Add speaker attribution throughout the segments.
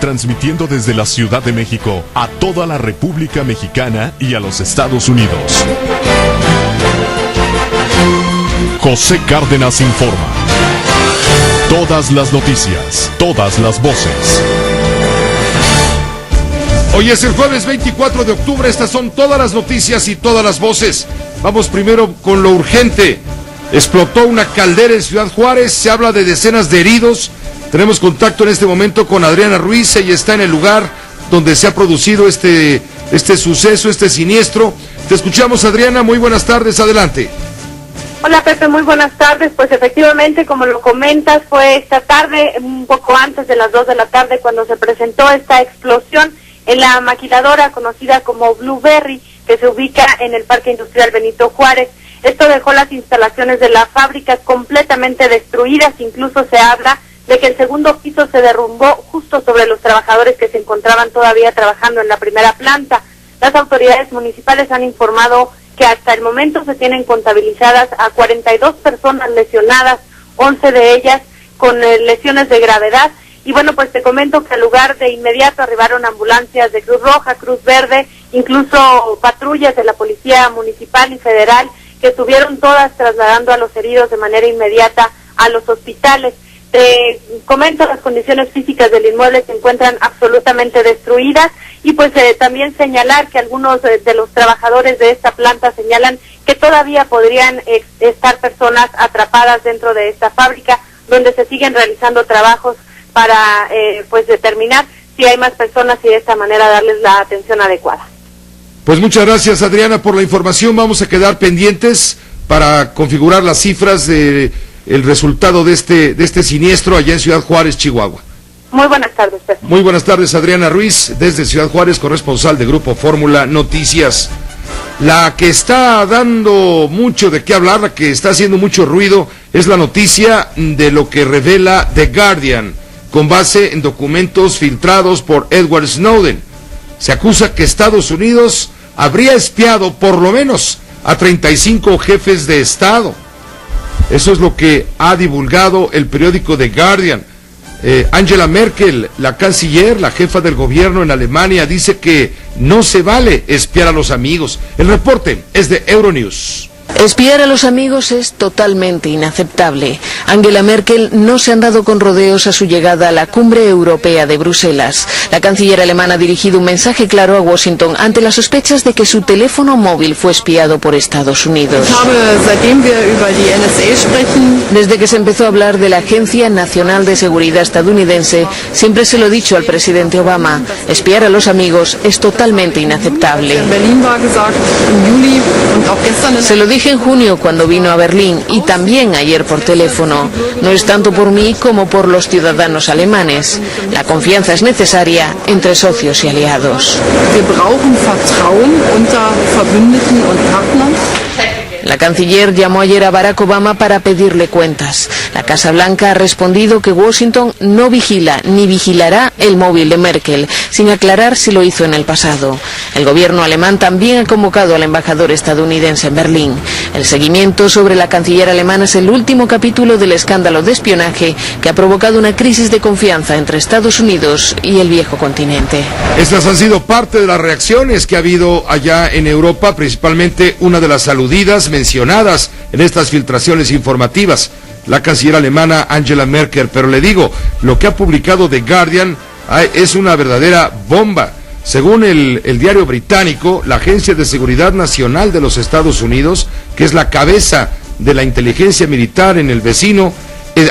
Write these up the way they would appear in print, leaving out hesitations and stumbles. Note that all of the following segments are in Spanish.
Speaker 1: transmitiendo desde la Ciudad de México a toda la República Mexicana y a los Estados Unidos. José Cárdenas informa. Todas las noticias, todas las voces.
Speaker 2: Hoy es el jueves 24 de octubre, estas son todas las noticias y todas las voces. Vamos primero con lo urgente. Explotó una caldera en Ciudad Juárez, se habla de decenas de heridos. Tenemos contacto en este momento con Adriana Ruiz, ella está en el lugar donde se ha producido este suceso, este siniestro. Te escuchamos, Adriana, muy buenas tardes, adelante.
Speaker 3: Hola Pepe, muy buenas tardes. Pues efectivamente, como lo comentas, fue esta tarde, un poco antes de las 2 de la tarde, cuando se presentó esta explosión en la maquiladora conocida como Blueberry, que se ubica en el Parque Industrial Benito Juárez. Esto dejó las instalaciones de la fábrica completamente destruidas, incluso se habla de que el segundo piso se derrumbó justo sobre los trabajadores que se encontraban todavía trabajando en la primera planta. Las autoridades municipales han informado que hasta el momento se tienen contabilizadas a 42 personas lesionadas, 11 de ellas con lesiones de gravedad. Y bueno, pues te comento que al lugar de inmediato arribaron ambulancias de Cruz Roja, Cruz Verde, incluso patrullas de la Policía Municipal y Federal, que estuvieron todas trasladando a los heridos de manera inmediata a los hospitales. Te comento, las condiciones físicas del inmueble se encuentran absolutamente destruidas y pues también señalar que algunos de los trabajadores de esta planta señalan que todavía podrían estar personas atrapadas dentro de esta fábrica, donde se siguen realizando trabajos para pues determinar si hay más personas y de esta manera darles la atención adecuada.
Speaker 2: Pues muchas gracias, Adriana, por la información. Vamos a quedar pendientes para configurar las cifras de el resultado de este siniestro allá en Ciudad Juárez, Chihuahua.
Speaker 3: Muy buenas tardes, Pepe.
Speaker 2: Muy buenas tardes, Adriana Ruiz, desde Ciudad Juárez, corresponsal de Grupo Fórmula Noticias. La que está dando mucho de qué hablar, la que está haciendo mucho ruido, es la noticia de lo que revela The Guardian, con base en documentos filtrados por Edward Snowden. Se acusa que Estados Unidos habría espiado por lo menos a 35 jefes de Estado. Eso es lo que ha divulgado el periódico The Guardian. Angela Merkel, la canciller, la jefa del gobierno en Alemania, dice que no se vale espiar a los amigos. El reporte es de Euronews.
Speaker 4: Espiar a los amigos es totalmente inaceptable. Angela Merkel no se ha andado con rodeos a su llegada a la cumbre europea de Bruselas. La canciller alemana ha dirigido un mensaje claro a Washington ante las sospechas de que su teléfono móvil fue espiado por Estados Unidos. Desde que se empezó a hablar de la Agencia Nacional de Seguridad estadounidense, siempre se lo he dicho al presidente Obama: espiar a los amigos es totalmente inaceptable. Se lo dije en junio cuando vino a Berlín y también ayer por teléfono. No es tanto por mí como por los ciudadanos alemanes. La confianza es necesaria entre socios y aliados. La canciller llamó ayer a Barack Obama para pedirle cuentas. La Casa Blanca ha respondido que Washington no vigila ni vigilará el móvil de Merkel, sin aclarar si lo hizo en el pasado. El gobierno alemán también ha convocado al embajador estadounidense en Berlín. El seguimiento sobre la canciller alemana es el último capítulo del escándalo de espionaje que ha provocado una crisis de confianza entre Estados Unidos y el viejo continente.
Speaker 2: Estas han sido parte de las reacciones que ha habido allá en Europa, principalmente una de las aludidas, mencionadas en estas filtraciones informativas, la canciller alemana Angela Merkel. Pero le digo, lo que ha publicado The Guardian es una verdadera bomba. Según el diario británico, la Agencia de Seguridad Nacional de los Estados Unidos, que es la cabeza de la inteligencia militar en el vecino,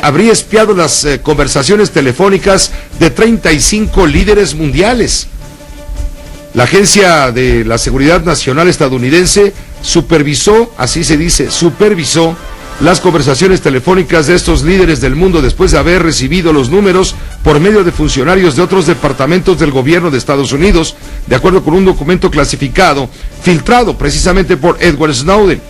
Speaker 2: habría espiado las conversaciones telefónicas de 35 líderes mundiales. La Agencia de la Seguridad Nacional estadounidense supervisó, así se dice, supervisó las conversaciones telefónicas de estos líderes del mundo después de haber recibido los números por medio de funcionarios de otros departamentos del gobierno de Estados Unidos, de acuerdo con un documento clasificado filtrado precisamente por Edward Snowden.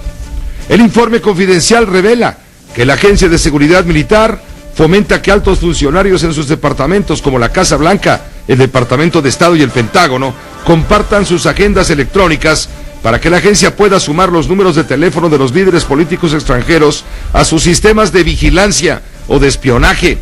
Speaker 2: El informe confidencial revela que la Agencia de Seguridad Militar fomenta que altos funcionarios en sus departamentos como la Casa Blanca, el Departamento de Estado y el Pentágono compartan sus agendas electrónicas para que la agencia pueda sumar los números de teléfono de los líderes políticos extranjeros a sus sistemas de vigilancia o de espionaje.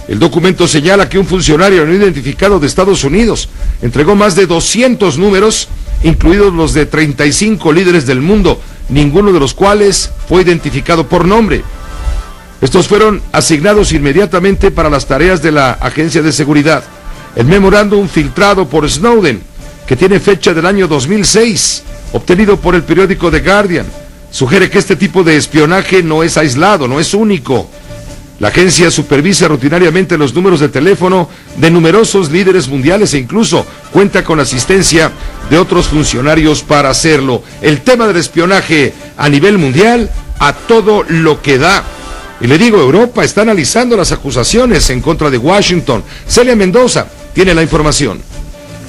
Speaker 2: El documento señala que un funcionario no identificado de Estados Unidos entregó más de 200 números, incluidos los de 35 líderes del mundo, ninguno de los cuales fue identificado por nombre. Estos fueron asignados inmediatamente para las tareas de la agencia de seguridad. El memorándum filtrado por Snowden, que tiene fecha del año 2006, obtenido por el periódico The Guardian, sugiere que este tipo de espionaje no es aislado, no es único. La agencia supervisa rutinariamente los números de teléfono de numerosos líderes mundiales e incluso cuenta con asistencia de otros funcionarios para hacerlo. El tema del espionaje a nivel mundial, a todo lo que da. Y le digo, Europa está analizando las acusaciones en contra de Washington. Celia Mendoza tiene la información.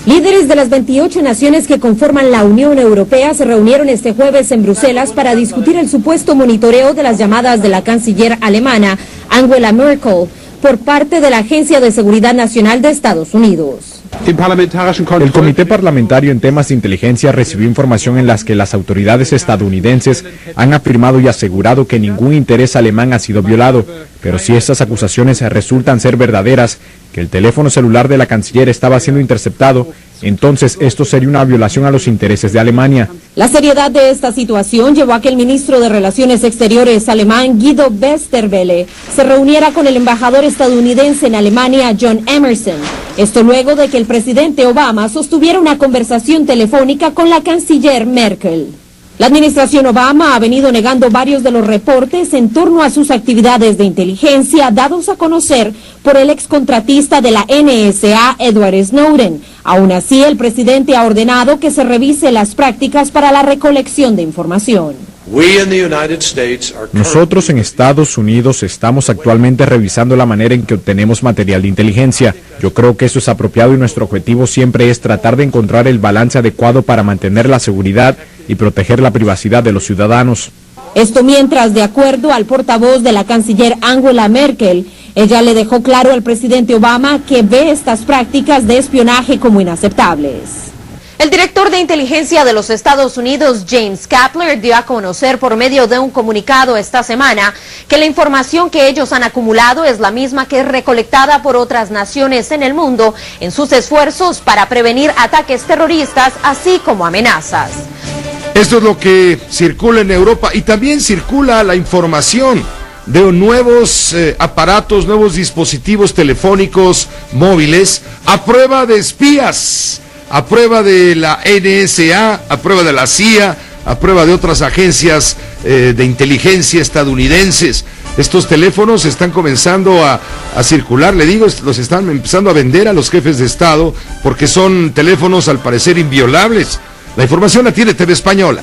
Speaker 5: Líderes de las 28 naciones que conforman la Unión Europea se reunieron este jueves en Bruselas para discutir el supuesto monitoreo de las llamadas de la canciller alemana Angela Merkel por parte de la Agencia de Seguridad Nacional de Estados Unidos.
Speaker 6: El Comité Parlamentario en Temas de Inteligencia recibió información en las que las autoridades estadounidenses han afirmado y asegurado que ningún interés alemán ha sido violado, pero si estas acusaciones resultan ser verdaderas, que el teléfono celular de la canciller estaba siendo interceptado, entonces esto sería una violación a los intereses de Alemania.
Speaker 5: La seriedad de esta situación llevó a que el ministro de Relaciones Exteriores alemán Guido Westerwelle se reuniera con el embajador estadounidense en Alemania John Emerson. Esto luego de que el presidente Obama sostuviera una conversación telefónica con la canciller Merkel. La administración Obama ha venido negando varios de los reportes en torno a sus actividades de inteligencia dados a conocer por el excontratista de la NSA, Edward Snowden. Aún así, el presidente ha ordenado que se revise las prácticas para la recolección de información.
Speaker 6: Nosotros en Estados Unidos estamos actualmente revisando la manera en que obtenemos material de inteligencia. Yo creo que eso es apropiado y nuestro objetivo siempre es tratar de encontrar el balance adecuado para mantener la seguridad y proteger la privacidad de los ciudadanos.
Speaker 5: Esto mientras, de acuerdo al portavoz de la canciller Angela Merkel, ella le dejó claro al presidente Obama que ve estas prácticas de espionaje como inaceptables.
Speaker 7: El director de inteligencia de los Estados Unidos, James Kapler, dio a conocer por medio de un comunicado esta semana que la información que ellos han acumulado es la misma que es recolectada por otras naciones en el mundo en sus esfuerzos para prevenir ataques terroristas, así como amenazas.
Speaker 2: Esto es lo que circula en Europa y también circula la información de nuevos aparatos, nuevos dispositivos telefónicos móviles a prueba de espías, a prueba de la NSA, a prueba de la CIA, a prueba de otras agencias de inteligencia estadounidenses. Estos teléfonos están comenzando a circular, le digo, los están empezando a vender a los jefes de Estado porque son teléfonos al parecer inviolables. La información la tiene TV Española.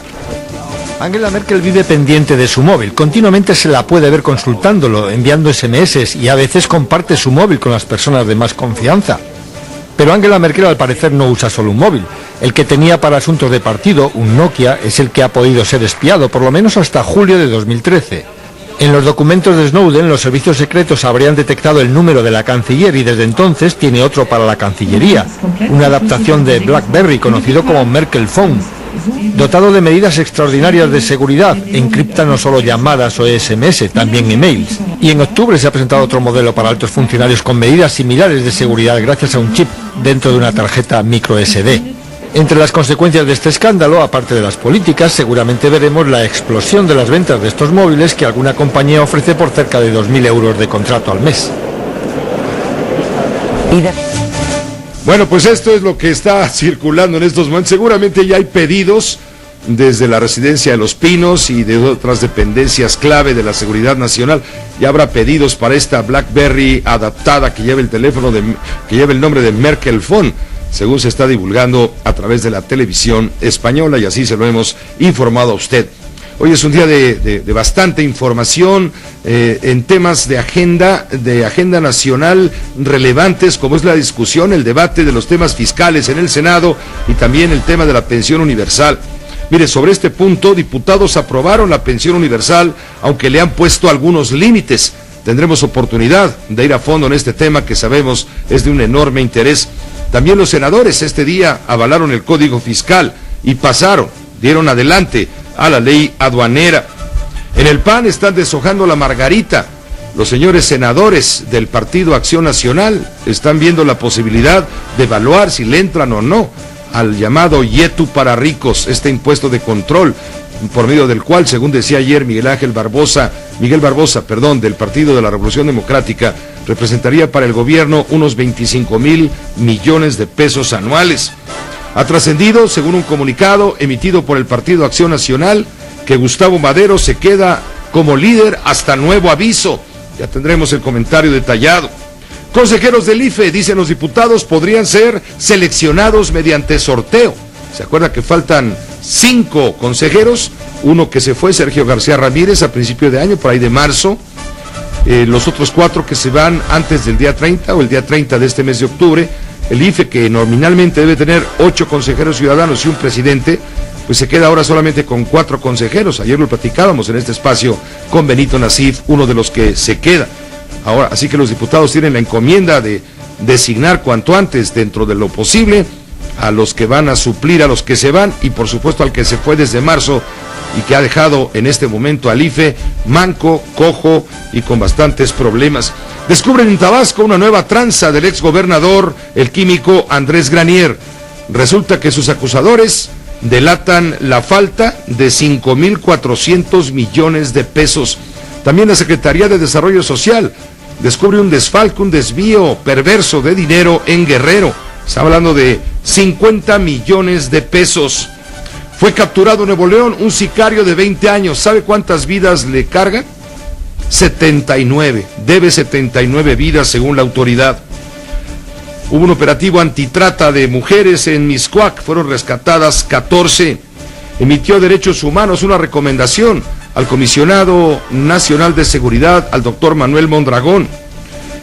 Speaker 8: Angela Merkel vive pendiente de su móvil, continuamente se la puede ver consultándolo, enviando SMS y a veces comparte su móvil con las personas de más confianza. Pero Angela Merkel al parecer no usa solo un móvil. El que tenía para asuntos de partido, un Nokia, es el que ha podido ser espiado, por lo menos hasta julio de 2013. En los documentos de Snowden, los servicios secretos habrían detectado el número de la canciller y desde entonces tiene otro para la Cancillería, una adaptación de BlackBerry conocido como Merkel Phone. Dotado de medidas extraordinarias de seguridad, encripta no solo llamadas o SMS, también emails. Y en octubre se ha presentado otro modelo para altos funcionarios con medidas similares de seguridad gracias a un chip dentro de una tarjeta micro SD. Entre las consecuencias de este escándalo, aparte de las políticas, seguramente veremos la explosión de las ventas de estos móviles que alguna compañía ofrece por cerca de 2.000 euros de contrato al mes.
Speaker 2: Bueno, pues esto es lo que está circulando en estos momentos. Seguramente ya hay pedidos desde la Residencia de Los Pinos y de otras dependencias clave de la seguridad nacional. Ya habrá pedidos para esta BlackBerry adaptada que lleva el nombre de Merkel Phone, según se está divulgando a través de la televisión española, y así se lo hemos informado a usted. Hoy es un día de bastante información en temas de agenda nacional relevantes, como es la discusión, el debate de los temas fiscales en el Senado y también el tema de la pensión universal. Mire, sobre este punto, diputados aprobaron la pensión universal, aunque le han puesto algunos límites. Tendremos oportunidad de ir a fondo en este tema que sabemos es de un enorme interés. También los senadores este día avalaron el Código Fiscal y dieron adelante a la ley aduanera. En el PAN están deshojando la margarita los señores senadores del Partido Acción Nacional están viendo la posibilidad de evaluar si le entran o no al llamado YETU para ricos, este impuesto de control, por medio del cual, según decía ayer Miguel Barbosa, del Partido de la Revolución Democrática, representaría para el gobierno unos 25,000 millones de pesos anuales. Ha trascendido, según un comunicado emitido por el Partido Acción Nacional, que Gustavo Madero se queda como líder hasta nuevo aviso. Ya tendremos el comentario detallado. Consejeros del IFE, dicen los diputados, podrían ser seleccionados mediante sorteo. ¿Se acuerda que faltan 5 consejeros? Uno que se fue, Sergio García Ramírez, a principio de año, por ahí de marzo. Los otros 4 que se van antes del día 30 o el día 30 de este mes de octubre. El IFE, que nominalmente debe tener 8 consejeros ciudadanos y un presidente, pues se queda ahora solamente con 4 consejeros. Ayer lo platicábamos en este espacio con Benito Nasif, uno de los que se queda. Ahora, así que los diputados tienen la encomienda de designar cuanto antes, dentro de lo posible, a los que van a suplir a los que se van, y por supuesto al que se fue desde marzo y que ha dejado en este momento al IFE manco, cojo y con bastantes problemas. Descubren en Tabasco una nueva tranza del exgobernador, el químico Andrés Granier. Resulta que sus acusadores delatan la falta de 5,400 millones de pesos. También la Secretaría de Desarrollo Social descubre un desfalco, un desvío perverso de dinero en Guerrero. Está hablando de 50 millones de pesos. Fue capturado en Nuevo León un sicario de 20 años. ¿Sabe cuántas vidas le cargan? 79. Debe 79 vidas según la autoridad. Hubo un operativo antitrata de mujeres en Mixcoac. Fueron rescatadas 14. Emitió Derechos Humanos una recomendación al Comisionado Nacional de Seguridad, al doctor Manuel Mondragón.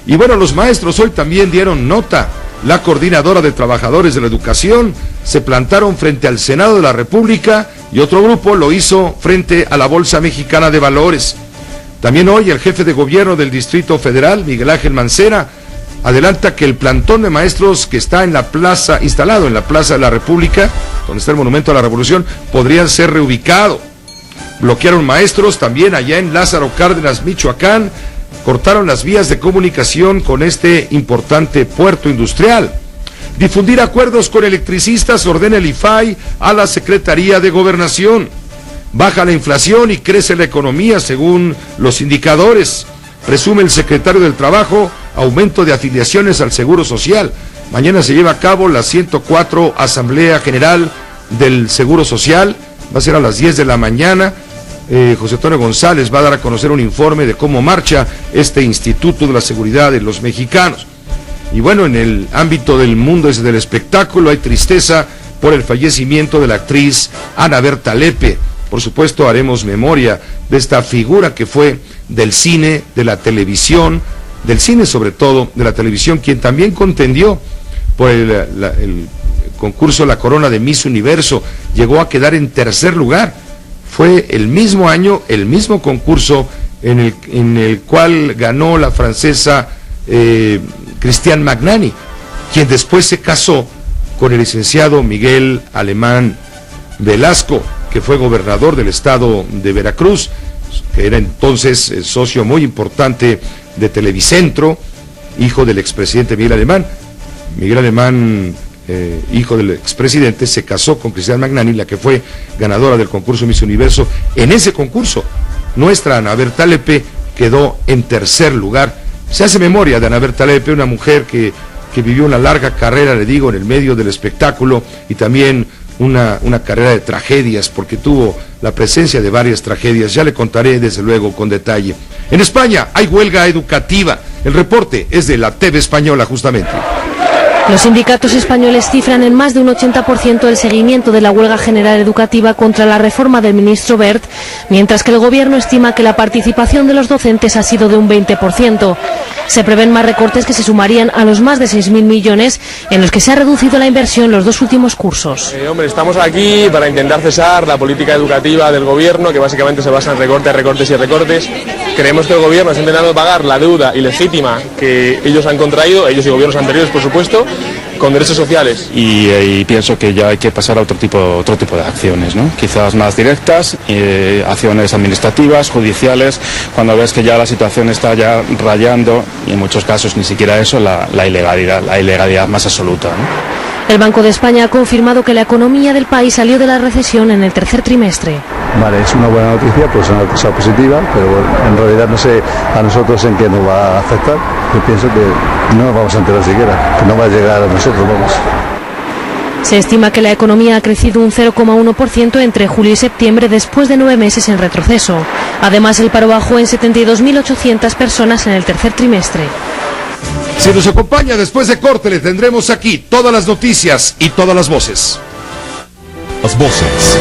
Speaker 2: Y bueno, los maestros hoy también dieron nota. La Coordinadora de Trabajadores de la Educación se plantaron frente al Senado de la República y otro grupo lo hizo frente a la Bolsa Mexicana de Valores. También hoy el jefe de gobierno del Distrito Federal, Miguel Ángel Mancera, adelanta que el plantón de maestros que está en la plaza, instalado en la Plaza de la República, donde está el Monumento a la Revolución, podrían ser reubicado. Bloquearon maestros también allá en Lázaro Cárdenas, Michoacán. Cortaron las vías de comunicación con este importante puerto industrial. Difundir acuerdos con electricistas ordena el IFAI a la Secretaría de Gobernación. Baja la inflación y crece la economía según los indicadores. Presume el secretario del Trabajo aumento de afiliaciones al Seguro Social. Mañana se lleva a cabo la 104 Asamblea General del Seguro Social. Va a ser a las 10 de la mañana. José Antonio González va a dar a conocer un informe de cómo marcha este Instituto de la Seguridad de los Mexicanos. Y bueno, en el ámbito del mundo del espectáculo hay tristeza por el fallecimiento de la actriz Ana Berta Lepe. Por supuesto haremos memoria de esta figura que fue del cine, de la televisión, del cine sobre todo, de la televisión, quien también contendió por el concurso La Corona de Miss Universo. Llegó a quedar en tercer lugar. Fue el mismo año, el mismo concurso en el cual ganó la francesa Christiane Magnani, quien después se casó con el licenciado Miguel Alemán Velasco, que fue gobernador del estado de Veracruz, que era entonces socio muy importante de Televicentro, hijo del expresidente Miguel Alemán. Miguel Alemán, hijo del expresidente, se casó con Christiane Magnani, la que fue ganadora del concurso Miss Universo. En ese concurso, nuestra Ana Berta Lepe quedó en tercer lugar. Se hace memoria de Ana Berta Lepe, una mujer que vivió una larga carrera, le digo, en el medio del espectáculo, y también una carrera de tragedias, porque tuvo la presencia de varias tragedias. Ya le contaré desde luego con detalle. En España hay huelga educativa. El reporte es de la TV Española, justamente.
Speaker 9: Los sindicatos españoles cifran en más de un 80% el seguimiento de la huelga general educativa contra la reforma del ministro Wert, mientras que el gobierno estima que la participación de los docentes ha sido de un 20%. Se prevén más recortes que se sumarían a los más de 6.000 millones en los que se ha reducido la inversión los dos últimos cursos.
Speaker 10: Hombre, estamos aquí para intentar cesar la política educativa del gobierno, que básicamente se basa en recortes, recortes y recortes. Creemos que el gobierno está intentando pagar la deuda ilegítima que ellos han contraído, ellos y gobiernos anteriores, por supuesto, con derechos sociales.
Speaker 11: Y pienso que ya hay que pasar a otro tipo de acciones, ¿no? Quizás más directas, acciones administrativas, judiciales, cuando ves que ya la situación está ya rayando, y en muchos casos ni siquiera eso, la ilegalidad más absoluta, ¿no?
Speaker 9: El Banco de España ha confirmado que la economía del país salió de la recesión en el tercer trimestre.
Speaker 12: Vale, es una buena noticia, pues una cosa positiva, pero bueno, en realidad no sé a nosotros en qué nos va a afectar. Yo pienso que no nos vamos a enterar siquiera, que no va a llegar a nosotros, vamos.
Speaker 9: Se estima que la economía ha crecido un 0,1% entre julio y septiembre después de 9 meses en retroceso. Además, el paro bajó en 72.800 personas en el tercer trimestre.
Speaker 2: Si nos acompaña después de corte, le tendremos aquí todas las noticias y todas las voces.
Speaker 1: Las voces.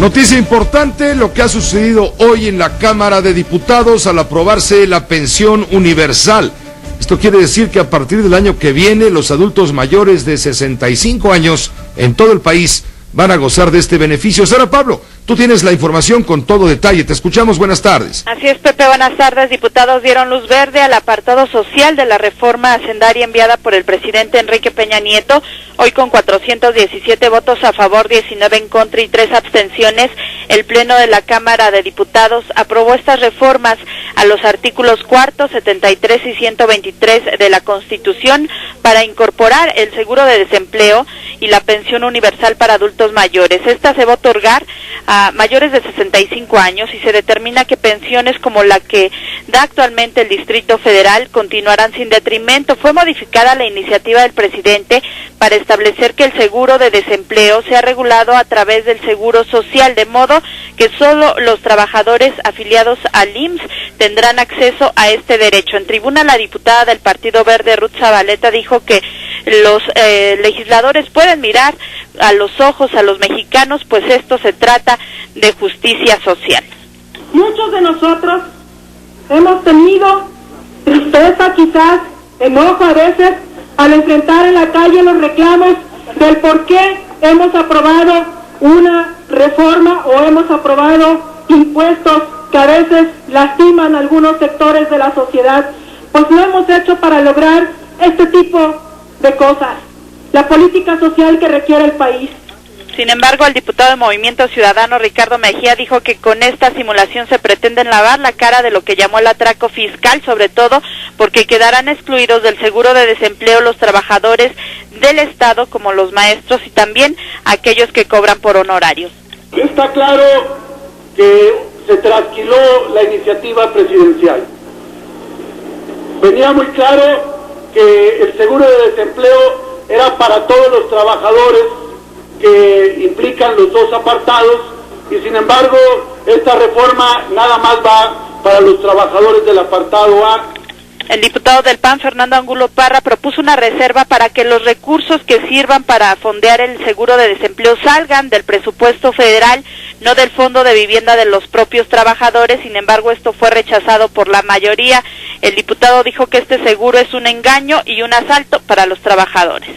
Speaker 2: Noticia importante, lo que ha sucedido hoy en la Cámara de Diputados al aprobarse la pensión universal. Esto quiere decir que a partir del año que viene, los adultos mayores de 65 años en todo el país van a gozar de este beneficio. Sara Pablo, tú tienes la información con todo detalle. Te escuchamos. Buenas tardes.
Speaker 13: Así es, Pepe. Buenas tardes. Diputados dieron luz verde al apartado social de la reforma hacendaria enviada por el presidente Enrique Peña Nieto. Hoy, con 417 votos a favor, 19 en contra y 3 abstenciones, el Pleno de la Cámara de Diputados aprobó estas reformas a los artículos 4, 73 y 123 de la Constitución para incorporar el seguro de desempleo y la pensión universal para adultos mayores. Esta se va a otorgar a mayores de 65 años y se determina que pensiones como la que da actualmente el Distrito Federal continuarán sin detrimento. Fue modificada la iniciativa del presidente para establecer que el seguro de desempleo sea regulado a través del Seguro Social, de modo que solo los trabajadores afiliados al IMSS tendrán acceso a este derecho. En tribuna, la diputada del Partido Verde, Ruth Zabaleta, dijo que los legisladores pueden mirar a los ojos a los mexicanos, pues esto se trata de justicia social.
Speaker 14: Muchos de nosotros hemos tenido tristeza, quizás enojo a veces, al enfrentar en la calle los reclamos del por qué hemos aprobado una reforma o hemos aprobado impuestos que a veces lastiman a algunos sectores de la sociedad. Pues lo hemos hecho para lograr este tipo de cosas, la política social que requiere el país.
Speaker 13: Sin embargo, el diputado de Movimiento Ciudadano, Ricardo Mejía, dijo que con esta simulación se pretenden lavar la cara de lo que llamó el atraco fiscal, sobre todo porque quedarán excluidos del seguro de desempleo los trabajadores del Estado, como los maestros y también aquellos que cobran por honorarios.
Speaker 15: Está claro que se trasquiló la iniciativa presidencial. Venía muy claro que el seguro de desempleo era para todos los trabajadores que implican los dos apartados, y sin embargo esta reforma nada más va para los trabajadores del apartado A.
Speaker 13: El diputado del PAN, Fernando Angulo Parra, propuso una reserva para que los recursos que sirvan para fondear el seguro de desempleo salgan del presupuesto federal, no del fondo de vivienda de los propios trabajadores. Sin embargo, esto fue rechazado por la mayoría. El diputado dijo que este seguro es un engaño y un asalto para los trabajadores.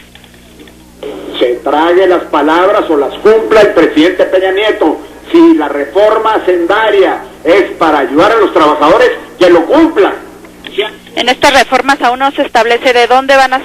Speaker 16: Se trague las palabras o las cumpla el presidente Peña Nieto. Si la reforma hacendaria es para ayudar a los trabajadores, que lo cumpla.
Speaker 13: En estas reformas aún no se establece de dónde van a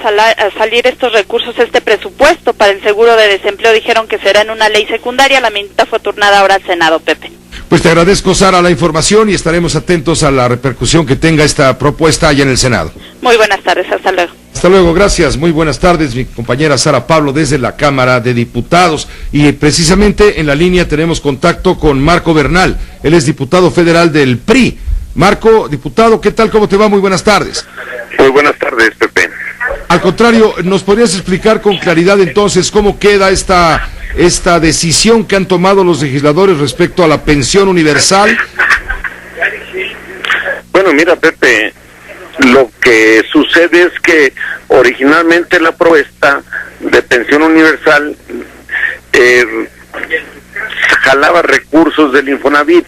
Speaker 13: salir estos recursos, este presupuesto para el seguro de desempleo. Dijeron que será en una ley secundaria. La minuta fue turnada ahora al Senado, Pepe.
Speaker 2: Pues te agradezco, Sara, la información y estaremos atentos a la repercusión que tenga esta propuesta allá en el Senado.
Speaker 13: Muy buenas tardes, hasta luego.
Speaker 2: Hasta luego, gracias. Muy buenas tardes, mi compañera Sara Pablo desde la Cámara de Diputados. Y precisamente en la línea tenemos contacto con Marco Bernal. Él es diputado federal del PRI. Marco, diputado, ¿qué tal? ¿Cómo te va? Muy buenas tardes.
Speaker 17: Muy buenas tardes, Pepe.
Speaker 2: Al contrario, ¿nos podrías explicar con claridad entonces cómo queda esta decisión que han tomado los legisladores respecto a la pensión universal?
Speaker 17: Bueno, mira, Pepe, lo que sucede es que originalmente la propuesta de pensión universal jalaba recursos del Infonavit.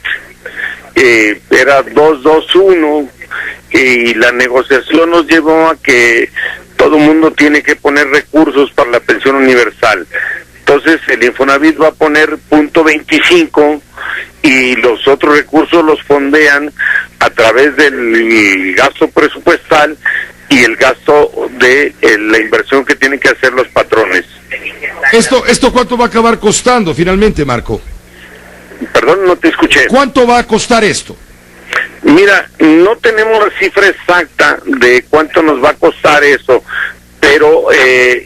Speaker 17: Era 221 y la negociación nos llevó a que todo el mundo tiene que poner recursos para la pensión universal. Entonces el Infonavit va a poner 0.25 y los otros recursos los fondean a través del gasto presupuestal y el gasto de la inversión que tienen que hacer los patrones.
Speaker 2: ¿Esto cuánto va a acabar costando finalmente, Marco?
Speaker 17: Perdón, no te escuché.
Speaker 2: ¿Cuánto va a costar esto?
Speaker 17: Mira, no tenemos la cifra exacta de cuánto nos va a costar eso, pero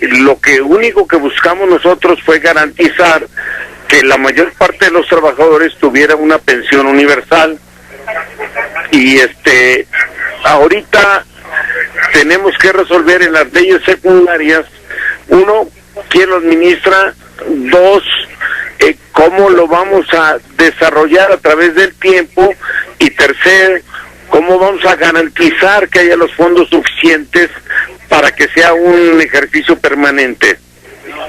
Speaker 17: lo único que buscamos nosotros fue garantizar que la mayor parte de los trabajadores tuviera una pensión universal. Y ahorita tenemos que resolver en las leyes secundarias, uno, quién lo administra, dos, cómo lo vamos a desarrollar a través del tiempo, y tercero, cómo vamos a garantizar que haya los fondos suficientes para que sea un ejercicio permanente.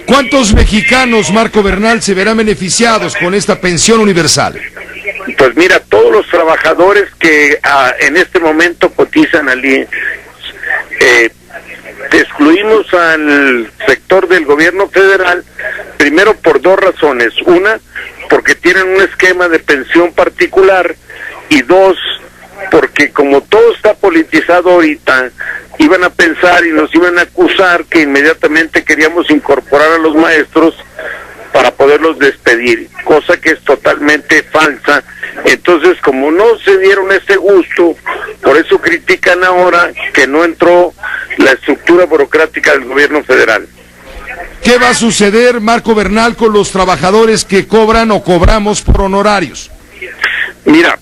Speaker 2: ¿Cuántos mexicanos, Marco Bernal, se verán beneficiados con esta pensión universal?
Speaker 17: Pues mira, todos los trabajadores que en este momento cotizan al IMSS, excluimos al sector del gobierno federal, primero por dos razones. Una, porque tienen un esquema de pensión particular, y dos, porque como todo está politizado ahorita, iban a pensar y nos iban a acusar que inmediatamente queríamos incorporar a los maestros para poderlos despedir, cosa que es totalmente falsa. Entonces, como no se dieron ese gusto, por eso critican ahora que no entró la estructura burocrática del gobierno federal.
Speaker 2: ¿Qué va a suceder, Marco Bernal, con los trabajadores que cobran o cobramos por honorarios?
Speaker 17: Mira,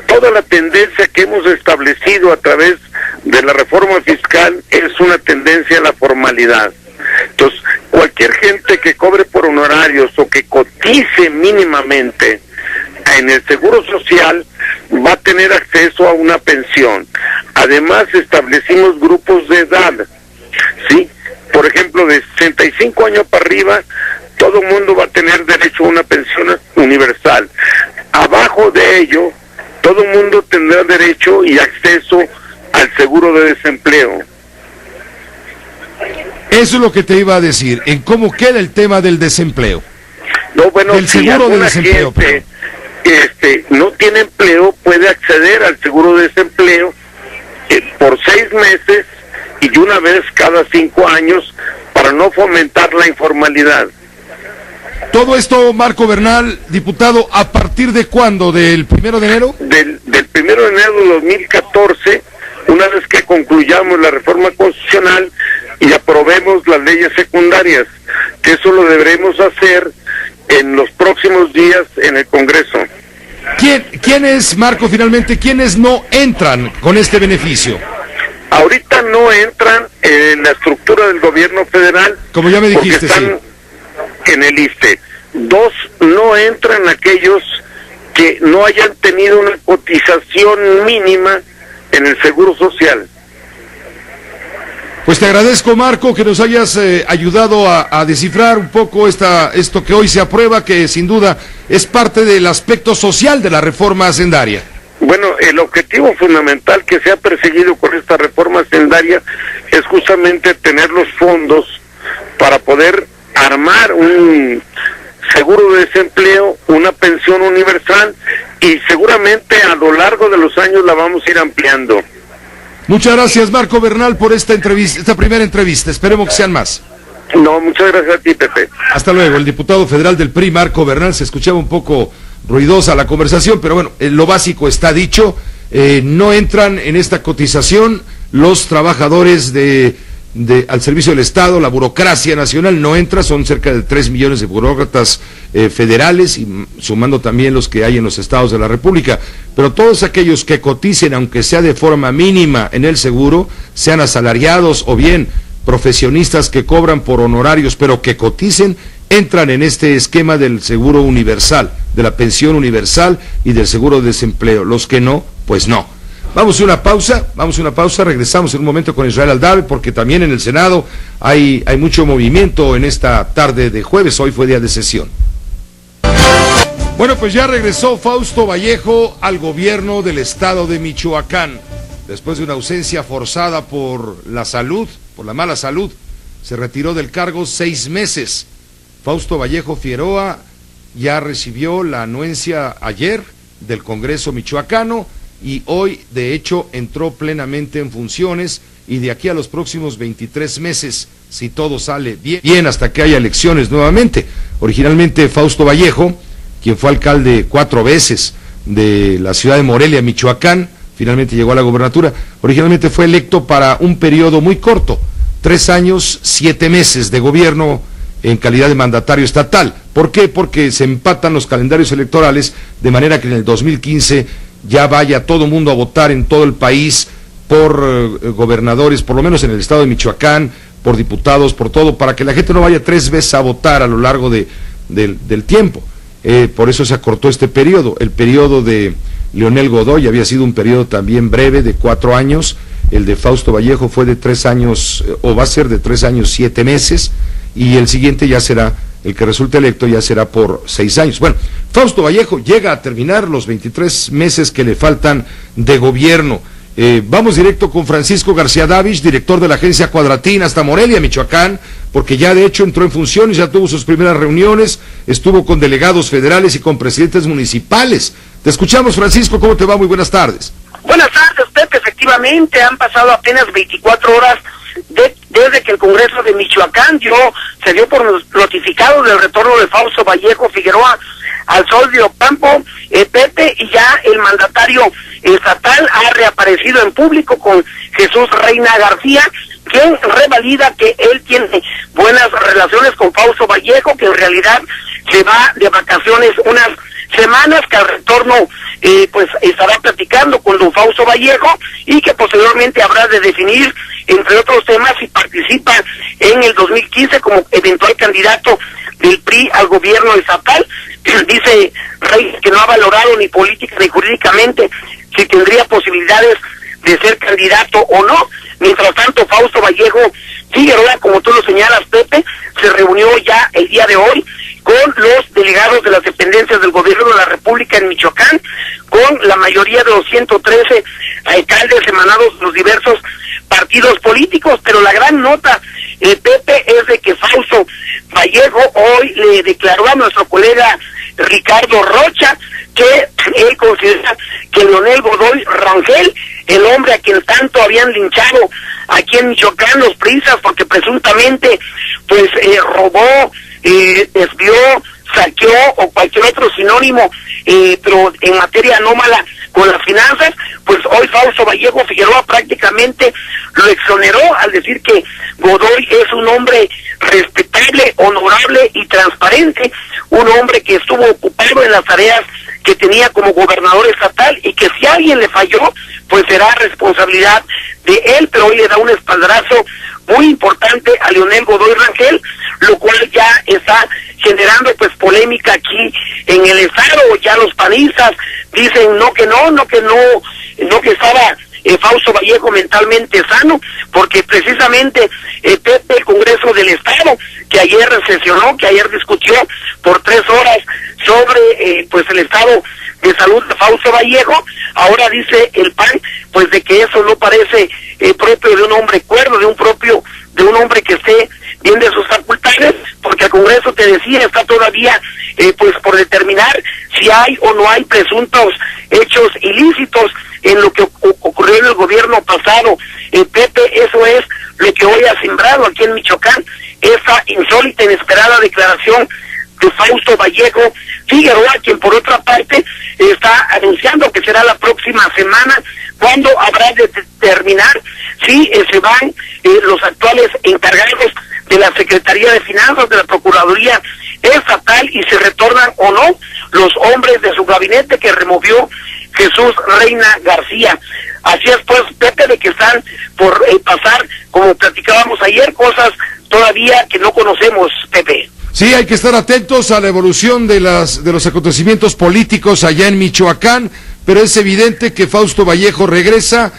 Speaker 17: toda la tendencia que hemos establecido a través de la reforma fiscal es una tendencia a la formalidad. Entonces, cualquier gente que cobre por honorarios o que cotice mínimamente en el Seguro Social va a tener acceso a una pensión. Además, establecimos grupos de edad, ¿sí? Por ejemplo, de 65 años para arriba, todo el mundo va a tener derecho a una pensión universal. Abajo de ello, todo el mundo tendrá derecho y acceso al seguro de desempleo.
Speaker 2: Eso es lo que te iba a decir, en cómo queda el tema del desempleo.
Speaker 17: No, bueno,
Speaker 2: del
Speaker 17: si
Speaker 2: seguro de
Speaker 17: alguna
Speaker 2: desempleo.
Speaker 17: gente no tiene empleo, puede acceder al seguro de desempleo por 6 meses y una vez cada 5 años para no fomentar la informalidad.
Speaker 2: Todo esto, Marco Bernal, diputado, ¿a partir de cuándo? ¿Del 1 de enero?
Speaker 17: Del 1 de enero de 2014, una vez que concluyamos la reforma constitucional y aprobemos las leyes secundarias, que eso lo deberemos hacer en los próximos días en el Congreso.
Speaker 2: ¿Quiénes, Marco, finalmente, quiénes no entran con este beneficio?
Speaker 17: Ahorita no entran en la estructura del gobierno federal.
Speaker 2: Como ya me dijiste,
Speaker 17: porque están en el ISSSTE. 2, no entran aquellos que no hayan tenido una cotización mínima en el Seguro Social.
Speaker 2: Pues te agradezco, Marco, que nos hayas ayudado a descifrar un poco esto que hoy se aprueba, que sin duda es parte del aspecto social de la reforma hacendaria.
Speaker 17: Bueno, el objetivo fundamental que se ha perseguido con esta reforma hacendaria es justamente tener los fondos para poder armar un seguro de desempleo, una pensión universal, y seguramente a lo largo de los años la vamos a ir ampliando.
Speaker 2: Muchas gracias, Marco Bernal, por esta primera entrevista. Esperemos que sean más.
Speaker 17: No, muchas gracias a ti, Pepe.
Speaker 2: Hasta luego. El diputado federal del PRI, Marco Bernal. Se escuchaba un poco ruidosa la conversación, pero bueno, lo básico está dicho. No entran en esta cotización los trabajadores al servicio del Estado. La burocracia nacional no entra, son cerca de 3 millones de burócratas federales, y sumando también los que hay en los estados de la República. Pero todos aquellos que coticen, aunque sea de forma mínima en el seguro, sean asalariados o bien profesionistas que cobran por honorarios, pero que coticen, entran en este esquema del seguro universal, de la pensión universal y del seguro de desempleo. Los que no, pues no. Vamos a una pausa, regresamos en un momento con Israel Aldave, porque también en el Senado hay mucho movimiento en esta tarde de jueves. Hoy fue día de sesión. Bueno, pues ya regresó Fausto Vallejo al gobierno del estado de Michoacán. Después de una ausencia forzada por la salud, por la mala salud, se retiró del cargo 6 meses. Fausto Vallejo Figueroa ya recibió la anuencia ayer del Congreso michoacano y hoy, de hecho, entró plenamente en funciones y de aquí a los próximos 23 meses, si todo sale bien hasta que haya elecciones nuevamente. Originalmente Fausto Vallejo, quien fue alcalde 4 veces de la ciudad de Morelia, Michoacán, finalmente llegó a la gobernatura, originalmente fue electo para un periodo muy corto, 3 años, 7 meses de gobierno en calidad de mandatario estatal. ¿Por qué? Porque se empatan los calendarios electorales, de manera que en el 2015 ya vaya todo mundo a votar en todo el país por gobernadores, por lo menos en el estado de Michoacán, por diputados, por todo, para que la gente no vaya 3 veces a votar a lo largo del tiempo. Por eso se acortó este periodo. El periodo de Leonel Godoy había sido un periodo también breve de 4 años, el de Fausto Vallejo fue de 3 años, o va a ser de 3 años 7 meses, y el siguiente ya será, el que resulte electo ya será por 6 años. Bueno, Fausto Vallejo llega a terminar los 23 meses que le faltan de gobierno. Vamos directo con Francisco García Davich, director de la agencia Cuadratín, hasta Morelia, Michoacán, porque ya de hecho entró en funciones, ya tuvo sus primeras reuniones, estuvo con delegados federales y con presidentes municipales. Te escuchamos, Francisco, ¿cómo te va? Muy buenas tardes.
Speaker 18: Buenas tardes, Pepe. Efectivamente, han pasado apenas 24 horas desde que el Congreso de Michoacán se dio por notificado del retorno de Fausto Vallejo Figueroa al sol de Ocampo, Pepe, y ya el mandatario estatal ha reaparecido en público con Jesús Reina García, quien revalida que él tiene buenas relaciones con Fausto Vallejo, que en realidad se va de vacaciones unas semanas, que al retorno pues estará platicando con don Fausto Vallejo y que posteriormente habrá de definir, entre otros temas, si participa en el 2015 como eventual candidato del PRI al gobierno estatal. Dice Reyes que no ha valorado ni política ni jurídicamente si tendría posibilidades de ser candidato o no. Mientras tanto, Fausto Vallejo Figueroa, como tú lo señalas, Pepe, se reunió ya el día de hoy con los delegados de las dependencias del gobierno de la República en Michoacán, con la mayoría de los 113 alcaldes emanados de los diversos partidos políticos, pero la gran nota, Pepe, es de que Fausto Vallejo hoy le declaró a nuestro colega Ricardo Rocha que él considera que Leonel Godoy Rangel, el hombre a quien tanto habían linchado aquí en Michoacán los priistas porque presuntamente pues robó, desvió, saqueó o cualquier otro sinónimo, pero en materia anómala con las finanzas, pues hoy Fausto Vallejo Figueroa prácticamente lo exoneró al decir que Godoy es un hombre respetable, honorable y transparente, un hombre que estuvo ocupado en las tareas que tenía como gobernador estatal y que si alguien le falló, pues será responsabilidad de él, pero hoy le da un espaldarazo muy importante a Leonel Godoy Rangel, lo cual ya está generando pues polémica aquí en el estado. Ya los panistas dicen no que estaba Fausto Vallejo mentalmente sano, porque precisamente Pepe, el Congreso del Estado, que ayer sesionó, que ayer discutió por 3 horas sobre pues el estado de salud de Fausto Vallejo, ahora dice el PAN pues de que eso no parece propio de un hombre cuerdo, de un hombre que esté bien de sus facultades, porque el Congreso, te decía, está todavía pues por determinar si hay o no hay presuntos hechos ilícitos en lo que ocurrió en el gobierno pasado. Pepe, eso es lo que hoy ha sembrado aquí en Michoacán, esa insólita, inesperada declaración de Fausto Vallejo Figueroa, quien por otra parte está anunciando que será la próxima semana cuando habrá de determinar si se van los actuales encargados de la Secretaría de Finanzas, de la Procuraduría Estatal, y se retornan o no los hombres de su gabinete que removió Jesús Reina García. Así es pues, Pepe, de que están por pasar, como platicábamos ayer, cosas todavía que no conocemos, Pepe.
Speaker 2: Sí, hay que estar atentos a la evolución de los acontecimientos políticos allá en Michoacán, pero es evidente que Fausto Vallejo regresa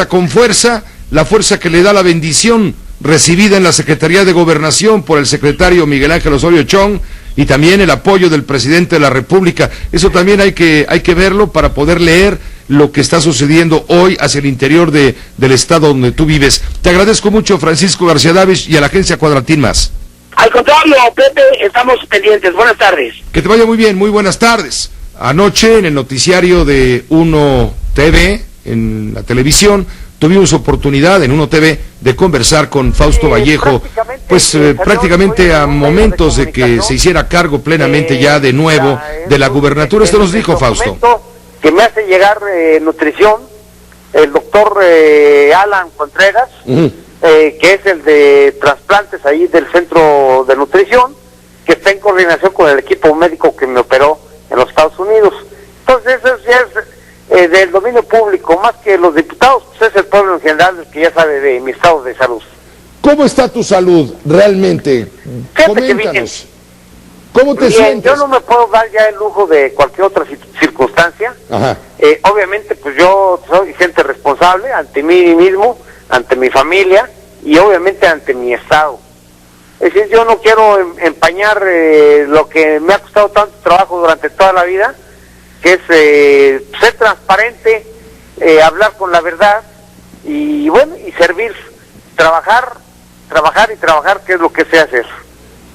Speaker 2: con fuerza, la fuerza que le da la bendición recibida en la Secretaría de Gobernación por el secretario Miguel Ángel Osorio Chong, y también el apoyo del presidente de la República. Eso también hay que verlo para poder leer lo que está sucediendo hoy hacia el interior del estado donde tú vives. Te agradezco mucho, Francisco García Davis, y a la agencia Cuadratín Más.
Speaker 18: Al contrario, Pepe, estamos pendientes. Buenas tardes.
Speaker 2: Que te vaya muy bien, muy buenas tardes. Anoche en el noticiario de Uno TV, en la televisión, tuvimos oportunidad en Uno TV de conversar con Fausto Vallejo, pues prácticamente a momentos de que se hiciera cargo plenamente ya de nuevo de la gubernatura. Esto nos dijo Fausto.
Speaker 19: Que me hace llegar nutrición, el doctor Alan Contreras, que es el de trasplantes ahí del centro de nutrición, que está en coordinación con el equipo médico que me operó en los Estados Unidos. Entonces eso ya es del dominio público, más que los diputados, pues es el pueblo en general el que ya sabe de mi estado de salud.
Speaker 2: ¿Cómo está tu salud realmente? Coméntanos. ¿Cómo te sientes?
Speaker 19: Yo no me puedo dar ya el lujo de cualquier otra circunstancia. Obviamente, pues yo soy gente responsable ante mí mismo, ante mi familia y obviamente ante mi estado. Es decir, yo no quiero empañar lo que me ha costado tanto trabajo durante toda la vida, que es ser transparente, hablar con la verdad y bueno, y servir, trabajar, que es lo que sé hacer.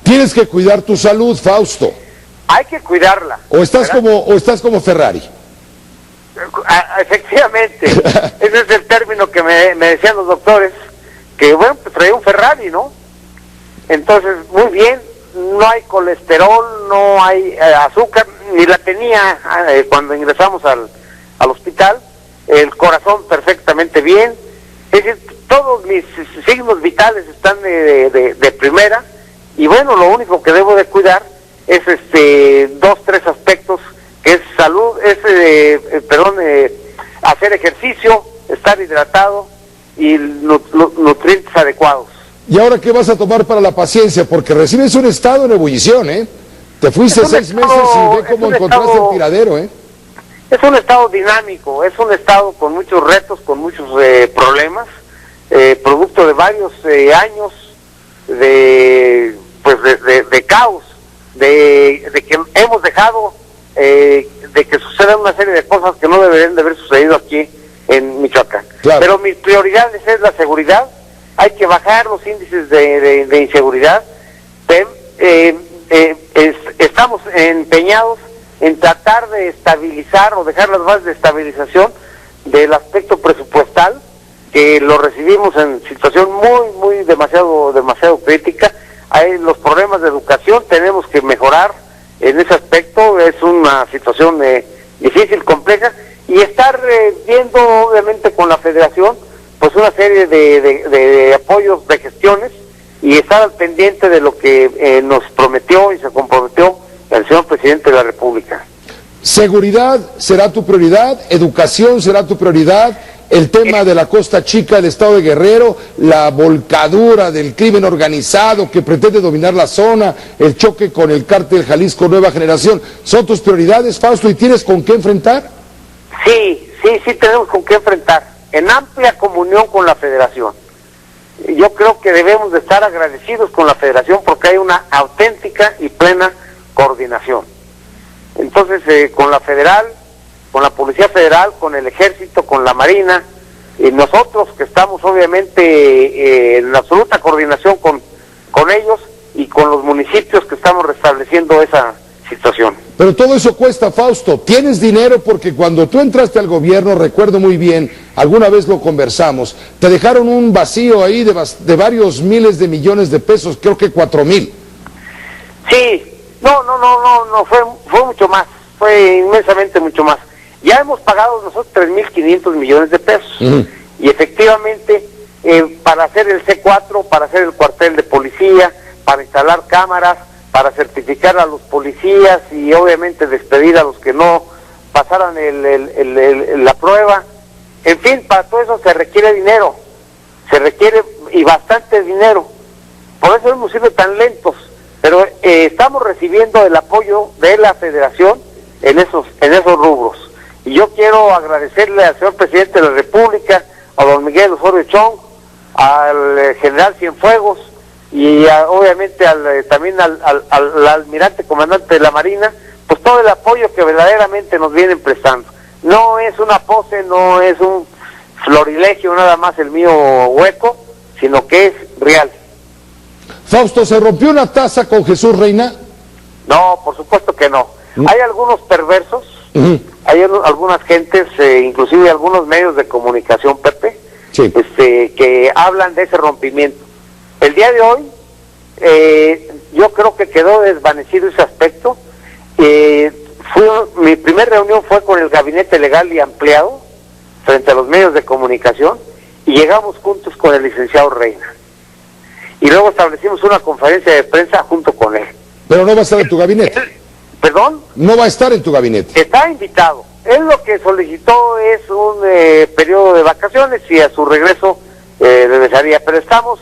Speaker 2: Tienes que cuidar tu salud, Fausto.
Speaker 19: Hay que cuidarla.
Speaker 2: O estás como Ferrari.
Speaker 19: Efectivamente, ese es el término que me decían los doctores, que bueno, pues traía un Ferrari, ¿no? Entonces, muy bien, no hay colesterol, no hay azúcar, ni la tenía cuando ingresamos al hospital, el corazón perfectamente bien, es decir, todos mis signos vitales están de primera, y bueno, lo único que debo de cuidar es 2-3 aspectos, que es salud, es hacer ejercicio, estar hidratado y nutrientes adecuados.
Speaker 2: ¿Y ahora qué vas a tomar para la paciencia? Porque recibes un estado en ebullición, ¿eh? Te fuiste 6 meses y ve cómo encontraste el tiradero, ¿eh?
Speaker 19: Es un estado dinámico, es un estado con muchos retos, con muchos problemas, producto de varios años de caos, de que hemos dejado de que sucedan una serie de cosas que no deberían de haber sucedido aquí en Michoacán. Claro. Pero mis prioridades es la seguridad, hay que bajar los índices de inseguridad. Estamos empeñados en tratar de estabilizar o dejar las bases de estabilización del aspecto presupuestal, que lo recibimos en situación muy demasiado crítica. Hay los problemas de educación, tenemos que mejorar en ese aspecto, es una situación difícil, compleja, y estar viendo obviamente con la federación pues una serie de apoyos, de gestiones, y estar al pendiente de lo que nos prometió y se comprometió el señor presidente de la República.
Speaker 2: ¿Seguridad será tu prioridad? ¿Educación será tu prioridad? El tema de la Costa Chica, el estado de Guerrero, la volcadura del crimen organizado que pretende dominar la zona, el choque con el cártel Jalisco Nueva Generación, ¿son tus prioridades, Fausto, y tienes con qué enfrentar?
Speaker 19: Sí tenemos con qué enfrentar, en amplia comunión con la federación. Yo creo que debemos de estar agradecidos con la federación porque hay una auténtica y plena coordinación. Entonces, con la federal, con la Policía Federal, con el Ejército, con la Marina, y nosotros que estamos obviamente en absoluta coordinación con ellos y con los municipios que estamos restableciendo esa situación.
Speaker 2: Pero todo eso cuesta, Fausto. ¿Tienes dinero? Porque cuando tú entraste al gobierno, recuerdo muy bien, alguna vez lo conversamos, te dejaron un vacío ahí de varios miles de millones de pesos, creo que 4,000.
Speaker 19: Sí, no, fue mucho más, fue inmensamente mucho más. Ya hemos pagado nosotros 3,500 millones de pesos. Y efectivamente, para hacer el C4, para hacer el cuartel de policía, para instalar cámaras, para certificar a los policías y obviamente despedir a los que no pasaran la prueba. En fin, para todo eso se requiere dinero, y bastante dinero. Por eso hemos sido tan lentos, pero estamos recibiendo el apoyo de la federación en esos rubros. Y yo quiero agradecerle al señor presidente de la República, a don Miguel Osorio Chong, al general Cienfuegos, y obviamente también al almirante comandante de la Marina, pues todo el apoyo que verdaderamente nos vienen prestando. No es una pose, no es un florilegio nada más el mío hueco, sino que es real.
Speaker 2: Fausto, ¿se rompió una taza con Jesús Reina?
Speaker 19: No, por supuesto que no. Hay algunos perversos, hay algunas gentes, inclusive algunos medios de comunicación, Pepe, que hablan de ese rompimiento. El día de hoy, yo creo que quedó desvanecido ese aspecto. Mi primera reunión fue con el gabinete legal y ampliado frente a los medios de comunicación y llegamos juntos con el licenciado Reina. Y luego establecimos una conferencia de prensa junto con él.
Speaker 2: Pero no va a estar en tu gabinete.
Speaker 19: ¿Perdón?
Speaker 2: No va a estar en tu gabinete.
Speaker 19: Está invitado. Él lo que solicitó es un periodo de vacaciones y a su regreso regresaría. Pero estamos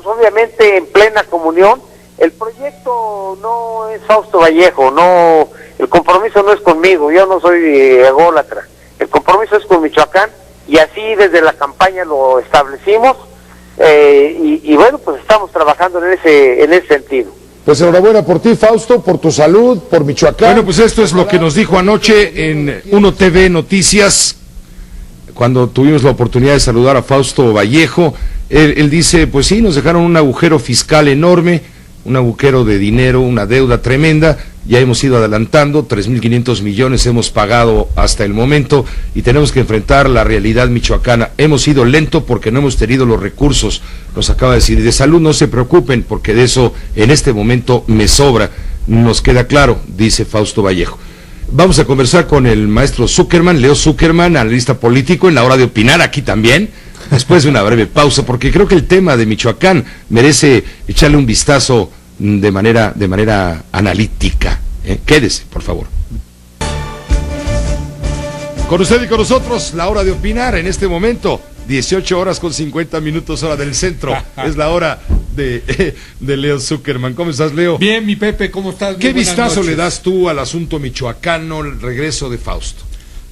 Speaker 19: obviamente en plena comunión. El proyecto no es Fausto Vallejo, no, el compromiso no es conmigo, yo no soy ególatra. El compromiso es con Michoacán y así desde la campaña lo establecimos y bueno, pues estamos trabajando en ese sentido.
Speaker 2: Pues enhorabuena por ti, Fausto, por tu salud, por Michoacán. Bueno, pues esto es lo que nos dijo anoche en Uno TV Noticias, cuando tuvimos la oportunidad de saludar a Fausto Vallejo. Él dice, pues sí, nos dejaron un agujero fiscal enorme, un agujero de dinero, una deuda tremenda. Ya hemos ido adelantando, 3.500 millones hemos pagado hasta el momento y tenemos que enfrentar la realidad michoacana. Hemos ido lento porque no hemos tenido los recursos, nos acaba de decir. Y de salud no se preocupen porque de eso en este momento me sobra, nos queda claro, dice Fausto Vallejo. Vamos a conversar con el maestro Zuckerman, Leo Zuckerman, analista político, en la hora de opinar aquí también, después de una breve pausa, porque creo que el tema de Michoacán merece echarle un vistazo de manera analítica. Quédese, por favor. Con usted y con nosotros, la hora de opinar en este momento, 18 horas con 50 minutos, hora del centro. Es la hora de Leo Zuckerman. ¿Cómo estás, Leo?
Speaker 20: Bien, mi Pepe, ¿cómo estás?
Speaker 2: ¿Qué vistazo le das tú al asunto michoacano, el regreso de Fausto?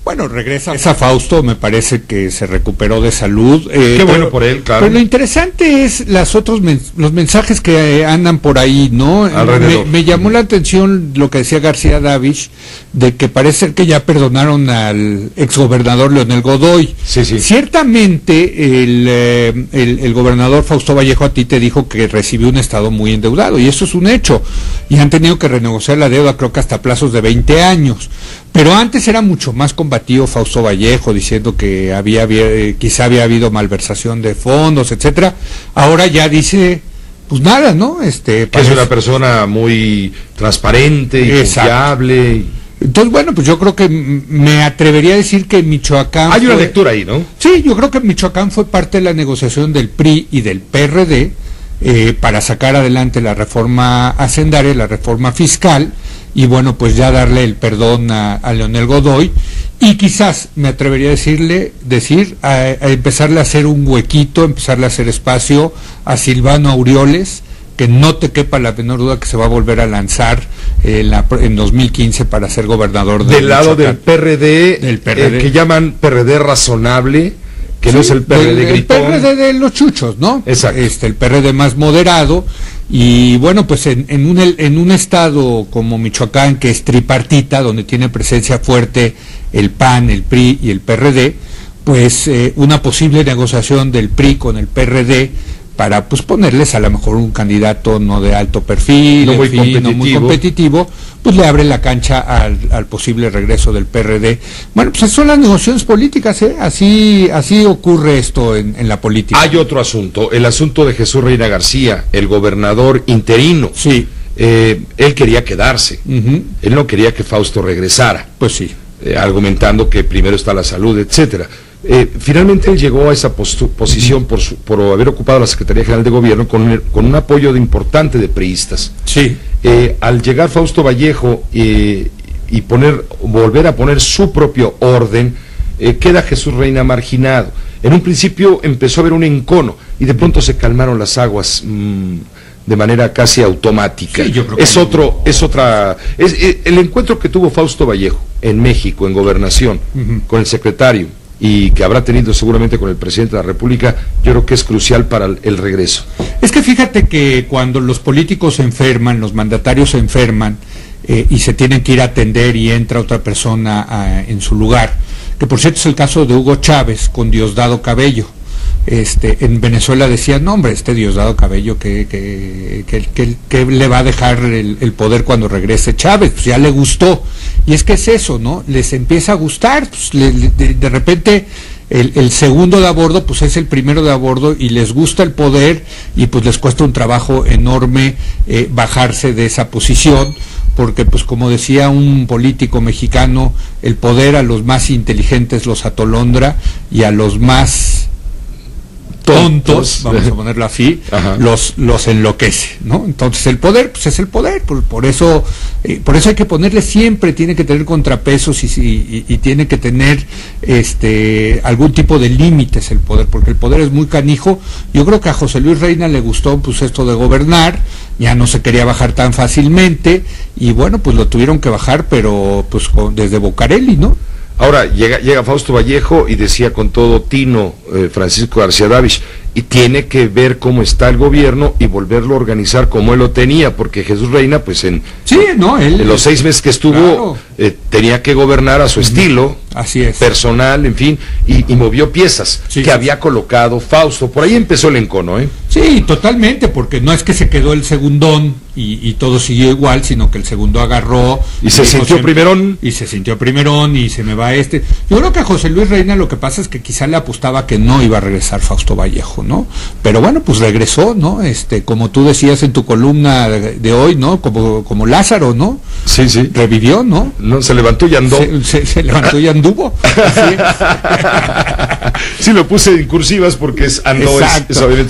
Speaker 20: Bueno, regresa Fausto, me parece que se recuperó de salud.
Speaker 2: Qué bueno por él, claro.
Speaker 20: Pero lo interesante es los mensajes que andan por ahí, ¿no? Me llamó la atención lo que decía García Davich, de que parece que ya perdonaron al exgobernador Leonel Godoy.
Speaker 2: Sí, sí.
Speaker 20: Ciertamente el gobernador Fausto Vallejo a ti te dijo que recibió un estado muy endeudado, y eso es un hecho. Y han tenido que renegociar la deuda, creo que hasta plazos de 20 años. Pero antes era mucho más combativo Fausto Vallejo, diciendo que quizá había habido malversación de fondos, etcétera. Ahora ya dice, pues nada, ¿no?
Speaker 2: Que es una persona muy transparente y confiable.
Speaker 20: Entonces, bueno, pues yo creo que me atrevería a decir que Michoacán...
Speaker 2: Hay una lectura ahí, ¿no?
Speaker 20: Sí, yo creo que Michoacán fue parte de la negociación del PRI y del PRD para sacar adelante la reforma hacendaria, la reforma fiscal, y bueno, pues ya darle el perdón a Leonel Godoy, y quizás me atrevería a empezarle a hacer un huequito, empezarle a hacer espacio a Silvano Aureoles, que no te quepa la menor duda que se va a volver a lanzar en 2015 para ser gobernador
Speaker 2: del lado del PRD, que llaman PRD razonable, que sí, no es el PRD gritón.
Speaker 20: El PRD de los chuchos, ¿no?
Speaker 2: Exacto.
Speaker 20: El PRD más moderado. Y bueno, pues en un estado como Michoacán, que es tripartita, donde tiene presencia fuerte el PAN, el PRI y el PRD, pues una posible negociación del PRI con el PRD para pues ponerles a lo mejor un candidato no de alto perfil, no muy competitivo, pues le abre la cancha al posible regreso del PRD. Bueno, pues son las negociaciones políticas, así ocurre esto en la política.
Speaker 2: Hay otro asunto, el asunto de Jesús Reina García, el gobernador interino.
Speaker 20: Sí.
Speaker 2: Él quería quedarse, él no quería que Fausto regresara.
Speaker 20: Pues sí.
Speaker 2: Argumentando que primero está la salud, etcétera. Finalmente él llegó a esa posición por haber ocupado la Secretaría General de Gobierno con un apoyo importante de priistas.
Speaker 20: Sí.
Speaker 2: Al llegar Fausto Vallejo y volver a poner su propio orden, queda Jesús Reina marginado. En un principio empezó a haber un encono y de pronto se calmaron las aguas de manera casi automática.
Speaker 20: Sí, yo creo que
Speaker 2: el encuentro que tuvo Fausto Vallejo en México, en Gobernación, con el secretario, y que habrá tenido seguramente con el presidente de la República, yo creo que es crucial para el regreso.
Speaker 20: Es que fíjate que cuando los políticos se enferman, los mandatarios se enferman y se tienen que ir a atender y entra otra persona en su lugar, que por cierto es el caso de Hugo Chávez con Diosdado Cabello. En Venezuela decían, no hombre, Diosdado Cabello que le va a dejar el poder cuando regrese Chávez, pues ya le gustó, y es que es eso, ¿no? Les empieza a gustar, pues de repente el segundo de a bordo pues es el primero de a bordo y les gusta el poder y pues les cuesta un trabajo enorme bajarse de esa posición, porque pues como decía un político mexicano, el poder a los más inteligentes los atolondra y a los más tontos, vamos a ponerlo así, los enloquece, ¿no? Entonces el poder, pues es el poder, por eso hay que ponerle siempre, tiene que tener contrapesos y tiene que tener algún tipo de límites el poder, porque el poder es muy canijo. Yo creo que a José Luis Reina le gustó pues esto de gobernar, ya no se quería bajar tan fácilmente, y bueno, pues lo tuvieron que bajar, pero pues desde Bocarelli, ¿no?
Speaker 2: Ahora llega Fausto Vallejo y decía con todo tino Francisco García Davich, y tiene que ver cómo está el gobierno y volverlo a organizar como él lo tenía, porque Jesús Reina, pues en los 6 meses que estuvo, claro, tenía que gobernar a su estilo,
Speaker 20: así es,
Speaker 2: personal, en fin, y movió piezas que había colocado Fausto. Por ahí empezó el encono, ¿eh?
Speaker 20: Sí, totalmente, porque no es que se quedó el segundón y todo siguió igual, sino que el segundo agarró
Speaker 2: y se sintió primerón.
Speaker 20: Y se sintió primerón y se me va Yo creo que a José Luis Reina lo que pasa es que quizá le apostaba que no iba a regresar Fausto Vallejo, ¿no? Pero bueno, pues regresó, ¿no? Como tú decías en tu columna de hoy, ¿no? Como Lázaro, ¿no?
Speaker 2: Sí.
Speaker 20: Revivió, ¿no?
Speaker 2: No, se levantó y andó.
Speaker 20: Se levantó y anduvo.
Speaker 2: Sí, lo puse en cursivas porque andó.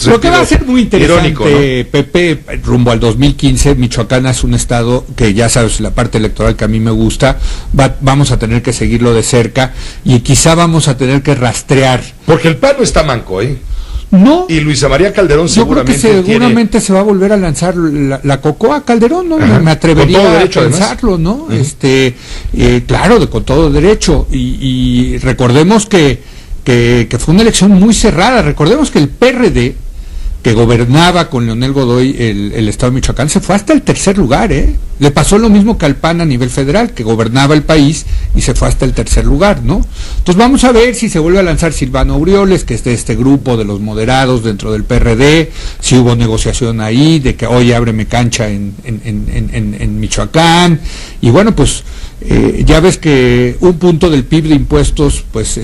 Speaker 20: Lo que va a ser muy interesante,
Speaker 2: irónico, ¿no?
Speaker 20: Pepe, rumbo al 2015, Michoacán es un estado que ya sabes, la parte electoral que a mí me gusta, vamos a tener que seguirlo de cerca y quizá vamos a tener que rastrear.
Speaker 2: Porque el PAN no está manco, ¿eh?
Speaker 20: No.
Speaker 2: Y Luisa María Calderón
Speaker 20: seguramente se va a volver a lanzar la cocoa Calderón, ¿no? Me atrevería a pensarlo, ¿no? Claro, con todo derecho. Y recordemos que fue una elección muy cerrada. Recordemos que el PRD, que gobernaba con Leonel Godoy el estado de Michoacán, se fue hasta el 3er lugar, ¿eh? Le pasó lo mismo que al PAN a nivel federal, que gobernaba el país y se fue hasta el 3er lugar, ¿no? Entonces vamos a ver si se vuelve a lanzar Silvano Aureoles, que es de este grupo de los moderados dentro del PRD, si hubo negociación ahí, de que hoy ábreme cancha en Michoacán, y bueno, pues ya ves que un punto del PIB de impuestos, pues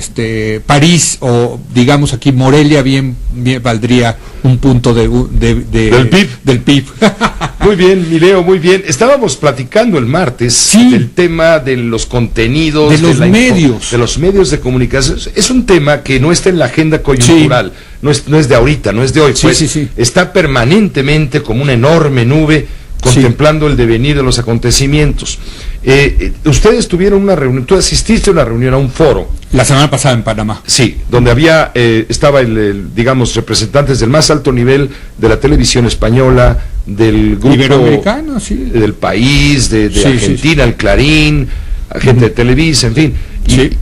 Speaker 20: París o digamos aquí Morelia bien valdría un punto del PIB.
Speaker 2: Muy bien, Mileo, muy bien. Estábamos platicando el martes del tema de los contenidos,
Speaker 20: de los medios.
Speaker 2: De los medios de comunicación. Es un tema que no está en la agenda coyuntural, no es de ahorita, no es de hoy, está permanentemente como una enorme nube contemplando el devenir de los acontecimientos. Ustedes tuvieron una reunión, tú asististe a una reunión, a un foro.
Speaker 20: La semana pasada en Panamá.
Speaker 2: Sí, donde estaba digamos, representantes del más alto nivel de la televisión española, del grupo
Speaker 20: iberoamericano,
Speaker 2: del País, de Argentina, el Clarín, gente de Televisa, en fin.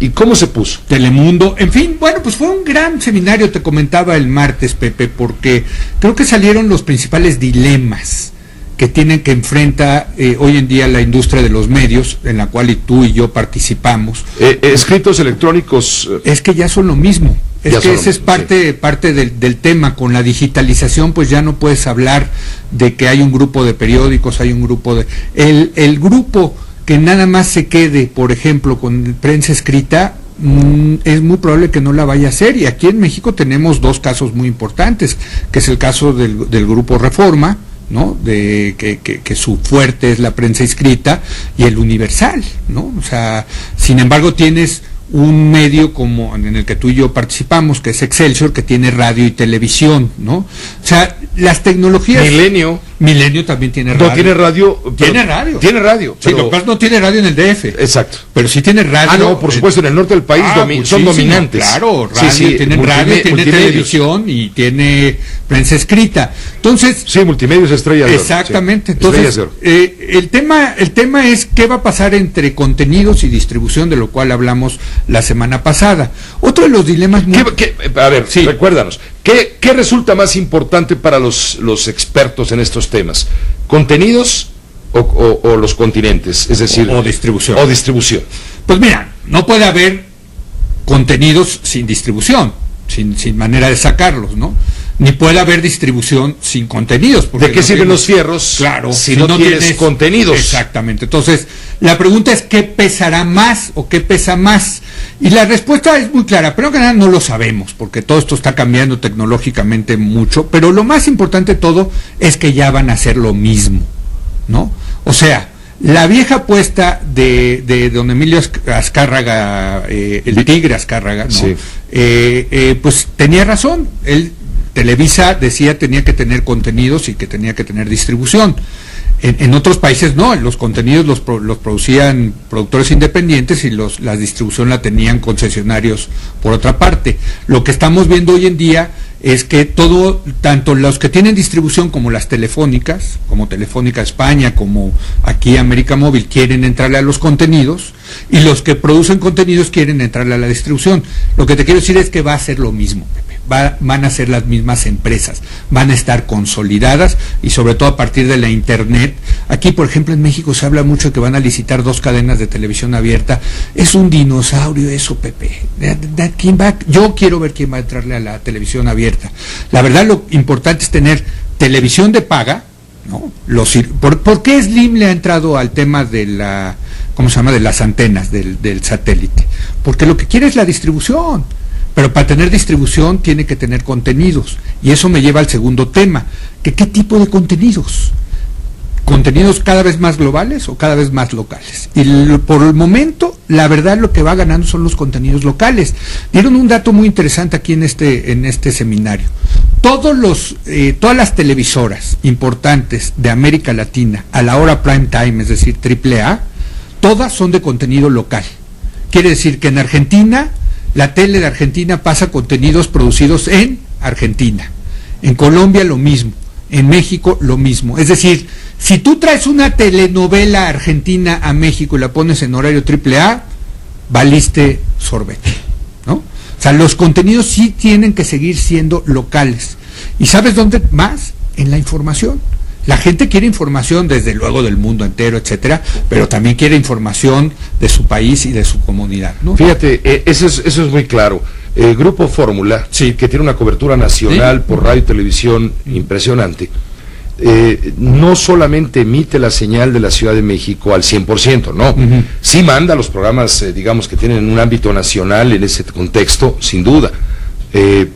Speaker 2: ¿Y cómo se puso?
Speaker 20: Telemundo, en fin, bueno, pues fue un gran seminario, te comentaba el martes, Pepe, porque creo que salieron los principales dilemas que enfrenta hoy en día la industria de los medios, en la cual tú y yo participamos.
Speaker 2: Escritos electrónicos.
Speaker 20: Es que ya son lo mismo. Ese es parte del tema. Con la digitalización, pues ya no puedes hablar de que hay un grupo de periódicos, hay un grupo de... El grupo que nada más se quede, por ejemplo, con prensa escrita, es muy probable que no la vaya a hacer, y aquí en México tenemos 2 casos muy importantes, que es el caso del grupo Reforma, ¿no? Que su fuerte es la prensa escrita, y el Universal, ¿no? O sea, sin embargo tienes un medio como en el que tú y yo participamos, que es Excelsior, que tiene radio y televisión, ¿no? O sea, las tecnologías... Milenio también tiene radio.
Speaker 2: No tiene radio. Tiene radio.
Speaker 20: Sí, lo cual no tiene radio en el DF.
Speaker 2: Exacto.
Speaker 20: Pero sí tiene radio.
Speaker 2: No, por supuesto, en el norte del país son dominantes.
Speaker 20: Claro, radio, tienen radio, tiene televisión y tiene prensa escrita. Entonces...
Speaker 2: Sí, multimedios estrellas.
Speaker 20: Exactamente. Entonces, el tema es qué va a pasar entre contenidos y distribución, de lo cual hablamos la semana pasada. Otro de los dilemas...
Speaker 2: A ver, recuérdanos. ¿Qué resulta más importante para los expertos en estos temas? ¿Contenidos o los continentes? Es decir,
Speaker 20: o distribución.
Speaker 2: O distribución.
Speaker 20: Pues mira, no puede haber contenidos sin distribución, sin manera de sacarlos, ¿no? Ni puede haber distribución sin contenidos.
Speaker 2: ¿De qué sirven los fierros?
Speaker 20: Claro,
Speaker 2: si no tienes contenidos.
Speaker 20: Exactamente. Entonces, la pregunta es ¿qué pesará más o qué pesa más? Y la respuesta es muy clara, pero en general no lo sabemos, porque todo esto está cambiando tecnológicamente mucho, pero lo más importante de todo es que ya van a hacer lo mismo, ¿no? O sea, la vieja apuesta de don Emilio Azcárraga, el tigre Azcárraga, ¿no? Sí. Pues tenía razón. Televisa decía tenía que tener contenidos y que tenía que tener distribución. En otros países no, los contenidos los producían productores independientes y la distribución la tenían concesionarios por otra parte. Lo que estamos viendo hoy en día es que tanto los que tienen distribución como las telefónicas, como Telefónica España, como aquí América Móvil, quieren entrarle a los contenidos, y los que producen contenidos quieren entrarle a la distribución. Lo que te quiero decir es que va a ser lo mismo, Pepe. Van a ser las mismas empresas, van a estar consolidadas, y sobre todo a partir de la internet. Aquí, por ejemplo, en México se habla mucho de que van a licitar 2 cadenas de televisión abierta. Es un dinosaurio eso, Pepe. Yo quiero ver quién va a entrarle a la televisión abierta. La verdad, lo importante es tener televisión de paga, ¿no? ¿Por qué Slim le ha entrado al tema de de las antenas del satélite? Porque lo que quiere es la distribución. Pero para tener distribución tiene que tener contenidos. Y eso me lleva al segundo tema. ¿Qué tipo de contenidos? ¿Contenidos cada vez más globales o cada vez más locales? Y por el momento, la verdad, lo que va ganando son los contenidos locales. Dieron un dato muy interesante aquí en este seminario. Todas las televisoras importantes de América Latina a la hora prime time, es decir, AAA, todas son de contenido local. Quiere decir que en Argentina, la tele de Argentina pasa contenidos producidos en Argentina. En Colombia lo mismo. En México lo mismo. Es decir, si tú traes una telenovela argentina a México y la pones en horario AAA, valiste sorbete, ¿no? O sea, los contenidos sí tienen que seguir siendo locales. ¿Y sabes dónde más? En la información. La gente quiere información, desde luego, del mundo entero, etcétera, pero también quiere información de su país y de su comunidad, ¿no?
Speaker 2: Fíjate, eso es muy claro. Grupo Fórmula, que tiene una cobertura nacional por radio y televisión impresionante, no solamente emite la señal de la Ciudad de México al 100%, no. Sí manda los programas, digamos, que tienen un ámbito nacional en ese contexto, sin duda,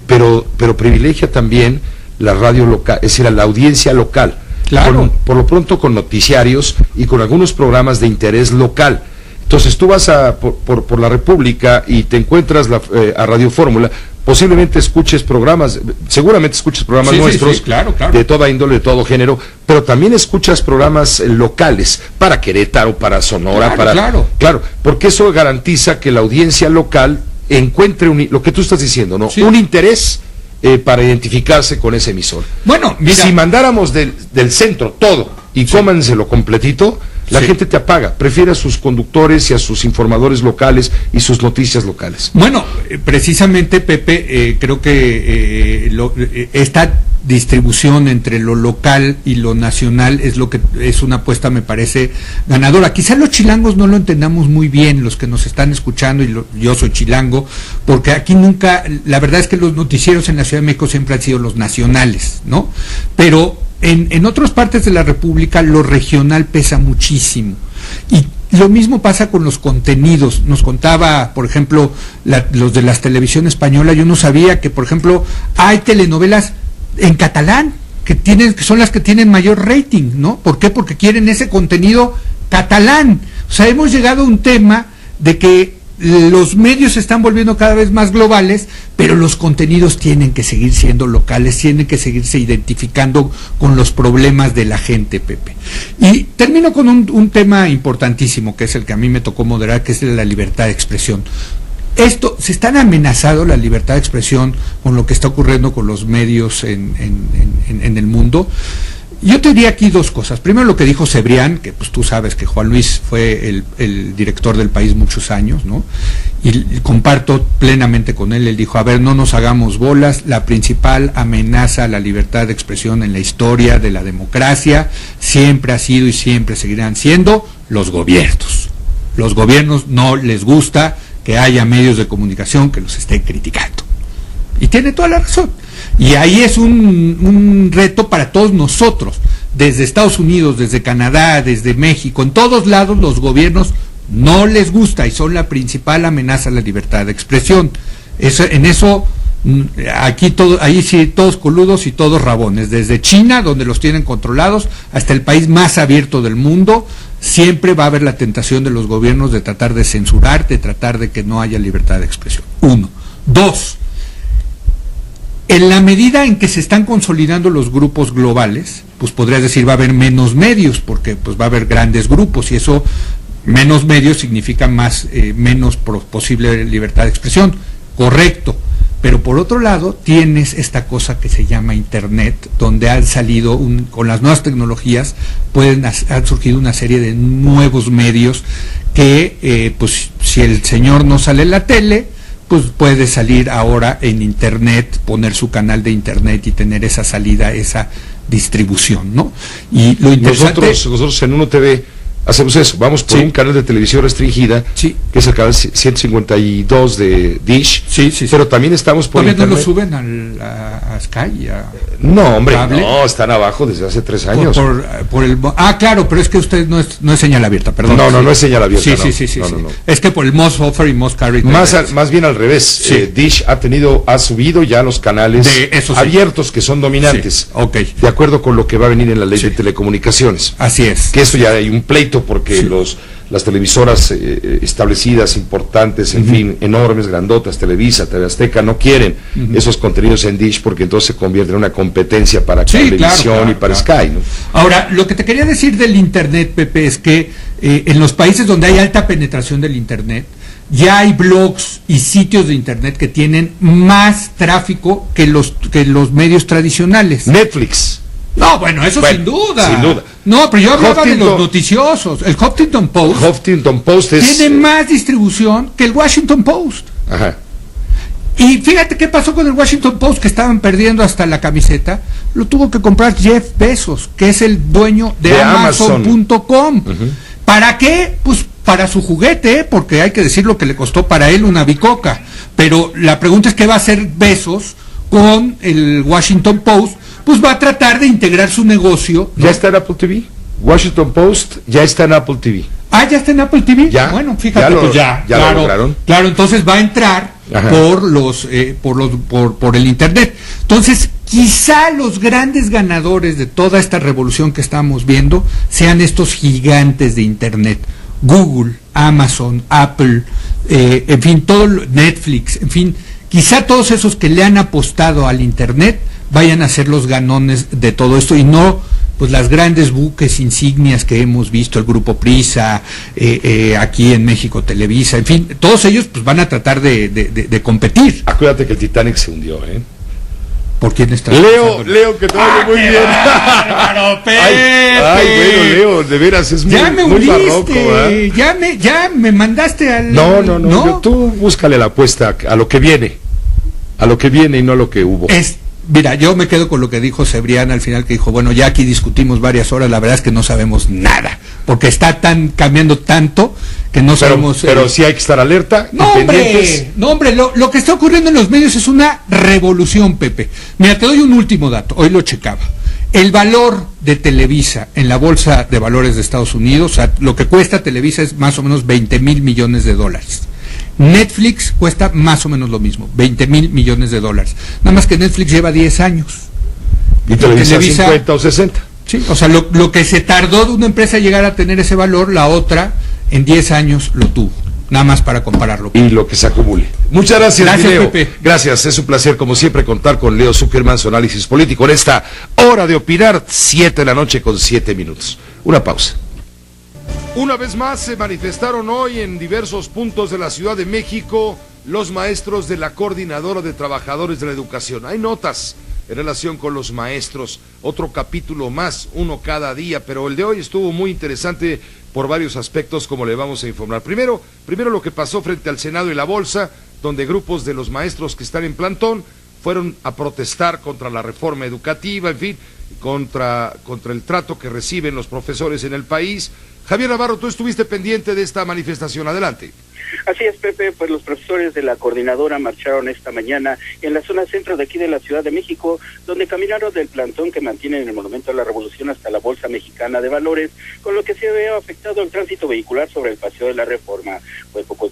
Speaker 2: pero privilegia también la radio local, es decir, la audiencia local. Claro. Por lo pronto con noticiarios y con algunos programas de interés local. Entonces tú vas por la República y te encuentras a Radio Fórmula, posiblemente escuches programas, seguramente escuches programas nuestros, claro. De toda índole, de todo género, pero también escuchas programas locales, para Querétaro, para Sonora, claro, porque eso garantiza que la audiencia local encuentre lo que tú estás diciendo, ¿no? Un interés para identificarse con ese emisor.
Speaker 20: Bueno, mira,
Speaker 2: si mandáramos del centro todo y cómanselo completito, la gente te apaga, prefiere a sus conductores y a sus informadores locales y sus noticias locales.
Speaker 20: Bueno, precisamente, Pepe, creo que esta distribución entre lo local y lo nacional es una apuesta, me parece, ganadora. Quizá los chilangos no lo entendamos muy bien, los que nos están escuchando, y yo soy chilango, porque aquí nunca, la verdad es que los noticieros en la Ciudad de México siempre han sido los nacionales, ¿no? Pero en otras partes de la República lo regional pesa muchísimo. Y lo mismo pasa con los contenidos. Nos contaba, por ejemplo, los de la televisión española, yo no sabía que, por ejemplo, hay telenovelas en catalán que son las que tienen mayor rating, ¿no? ¿Por qué? Porque quieren ese contenido catalán. O sea, hemos llegado a un tema de que los medios se están volviendo cada vez más globales, pero los contenidos tienen que seguir siendo locales, tienen que seguirse identificando con los problemas de la gente, Pepe. Y termino con un tema importantísimo, que es el que a mí me tocó moderar, que es la libertad de expresión. Se están amenazando la libertad de expresión con lo que está ocurriendo con los medios en el mundo. Yo te diría aquí dos cosas. Primero, lo que dijo Cebrián, que pues tú sabes que Juan Luis fue el director del País muchos años, ¿no? Y comparto plenamente con él. Él dijo, a ver, no nos hagamos bolas, la principal amenaza a la libertad de expresión en la historia de la democracia siempre ha sido y siempre seguirán siendo los gobiernos. Los gobiernos no les gusta que haya medios de comunicación que los estén criticando. Y tiene toda la razón. Y ahí es un reto para todos nosotros, desde Estados Unidos, desde Canadá, desde México, en todos lados los gobiernos no les gusta y son la principal amenaza a la libertad de expresión. Aquí ahí sí, todos coludos y todos rabones, desde China, donde los tienen controlados, hasta el país más abierto del mundo, siempre va a haber la tentación de los gobiernos de tratar de censurar, de tratar de que no haya libertad de expresión. 1. 2. En la medida en que se están consolidando los grupos globales, pues podrías decir va a haber menos medios, porque pues va a haber grandes grupos, y eso, menos medios significa menos posible libertad de expresión. Correcto. Pero por otro lado, tienes esta cosa que se llama Internet, donde han salido, con las nuevas tecnologías, han surgido una serie de nuevos medios que, pues si el señor no sale en la tele, pues puede salir ahora en Internet, poner su canal de Internet y tener esa salida, esa distribución, ¿no? Y lo interesante...
Speaker 2: Nosotros en Uno TV hacemos eso, vamos por un canal de televisión restringida, que es el canal 152 de Dish, pero también estamos por
Speaker 20: Internet. ¿No lo suben a Sky?
Speaker 2: No, hombre, no, están abajo desde hace 3 años.
Speaker 20: Claro, pero es que usted no es señal abierta, perdón.
Speaker 2: No es señal abierta.
Speaker 20: Sí. Es que por el Most Offer y Most Carry.
Speaker 2: Más bien al revés. Dish ha subido ya los canales abiertos que son dominantes. De acuerdo con lo que va a venir en la ley de telecomunicaciones.
Speaker 20: Así es.
Speaker 2: Que eso ya hay un pleito porque las televisoras establecidas, importantes, en fin, enormes, grandotas, Televisa, TV Azteca, no quieren esos contenidos en Dish porque entonces se convierte en una competencia para televisión y para Sky, ¿no?
Speaker 20: Ahora, lo que te quería decir del Internet, Pepe, es que en los países donde hay alta penetración del Internet, ya hay blogs y sitios de Internet que tienen más tráfico que los medios tradicionales.
Speaker 2: Netflix.
Speaker 20: No, bueno, eso sin duda. No, pero yo hablaba de los noticiosos. El Huffington Post tiene más distribución que el Washington Post.
Speaker 2: Ajá.
Speaker 20: Y fíjate qué pasó con el Washington Post, que estaban perdiendo hasta la camiseta. Lo tuvo que comprar Jeff Bezos, que es el dueño de Amazon.com. ¿Para qué? Pues para su juguete, porque hay que decir lo que le costó para él una bicoca. Pero la pregunta es qué va a hacer Bezos con el Washington Post. Pues va a tratar de integrar su negocio, ¿no?
Speaker 2: ¿Ya está en Apple TV? Washington Post ya está en Apple TV.
Speaker 20: ¿Ya está en Apple TV?
Speaker 2: ¿Ya?
Speaker 20: Bueno, fíjate, ya
Speaker 2: lo lograron.
Speaker 20: Claro, entonces va a entrar por el Internet. Entonces, quizá los grandes ganadores de toda esta revolución que estamos viendo sean estos gigantes de Internet. Google, Amazon, Apple, en fin, Netflix, en fin, quizá todos esos que le han apostado al Internet vayan a ser los ganones de todo esto y no pues las grandes buques insignias que hemos visto, el Grupo Prisa, aquí en México Televisa, en fin, todos ellos pues van a tratar de competir.
Speaker 2: Acuérdate que el Titanic se hundió,
Speaker 20: ¿Por quién está?
Speaker 2: Leo, que te vaya muy bien.
Speaker 20: Bárbaro, Pepe.
Speaker 2: Bueno, Leo, de veras es muy barroco, ¿eh?
Speaker 20: Ya me mandaste al...
Speaker 2: No, tú búscale la apuesta a lo que viene y no a lo que hubo.
Speaker 20: Mira, yo me quedo con lo que dijo Cebrián al final, que dijo, bueno, ya aquí discutimos varias horas, la verdad es que no sabemos nada, porque está cambiando tanto que no sabemos...
Speaker 2: Pero sí hay que estar alerta.
Speaker 20: No, hombre, lo que está ocurriendo en los medios es una revolución, Pepe. Mira, te doy un último dato, hoy lo checaba. El valor de Televisa en la Bolsa de Valores de Estados Unidos, o sea, lo que cuesta Televisa es más o menos $20,000 millones. Netflix cuesta más o menos lo mismo, $20,000 millones. Nada más que Netflix lleva 10 años.
Speaker 2: Y Televisa 50 o 60.
Speaker 20: Sí, o sea, lo que se tardó de una empresa llegar a tener ese valor, la otra en 10 años lo tuvo. Nada más para compararlo.
Speaker 2: Y lo que se acumule. Muchas gracias, Leo.
Speaker 20: Pepe.
Speaker 2: Gracias, es un placer como siempre contar con Leo Zuckerman, su análisis político en esta hora de opinar, 7 de la noche con 7 minutos. Una pausa. Una vez más se manifestaron hoy en diversos puntos de la Ciudad de México los maestros de la Coordinadora de Trabajadores de la Educación. Hay notas en relación con los maestros. Otro capítulo más, uno cada día, pero el de hoy estuvo muy interesante por varios aspectos, como le vamos a informar. Primero lo que pasó frente al Senado y la Bolsa, donde grupos de los maestros que están en plantón fueron a protestar contra la reforma educativa, en fin, contra el trato que reciben los profesores en el país. Javier Navarro, tú estuviste pendiente de esta manifestación, adelante.
Speaker 21: Así es, Pepe, pues los profesores de la coordinadora marcharon esta mañana en la zona centro de aquí de la Ciudad de México, donde caminaron del plantón que mantienen en el Monumento a la Revolución hasta la Bolsa Mexicana de Valores, con lo que se ve afectado el tránsito vehicular sobre el Paseo de la Reforma. Pues poco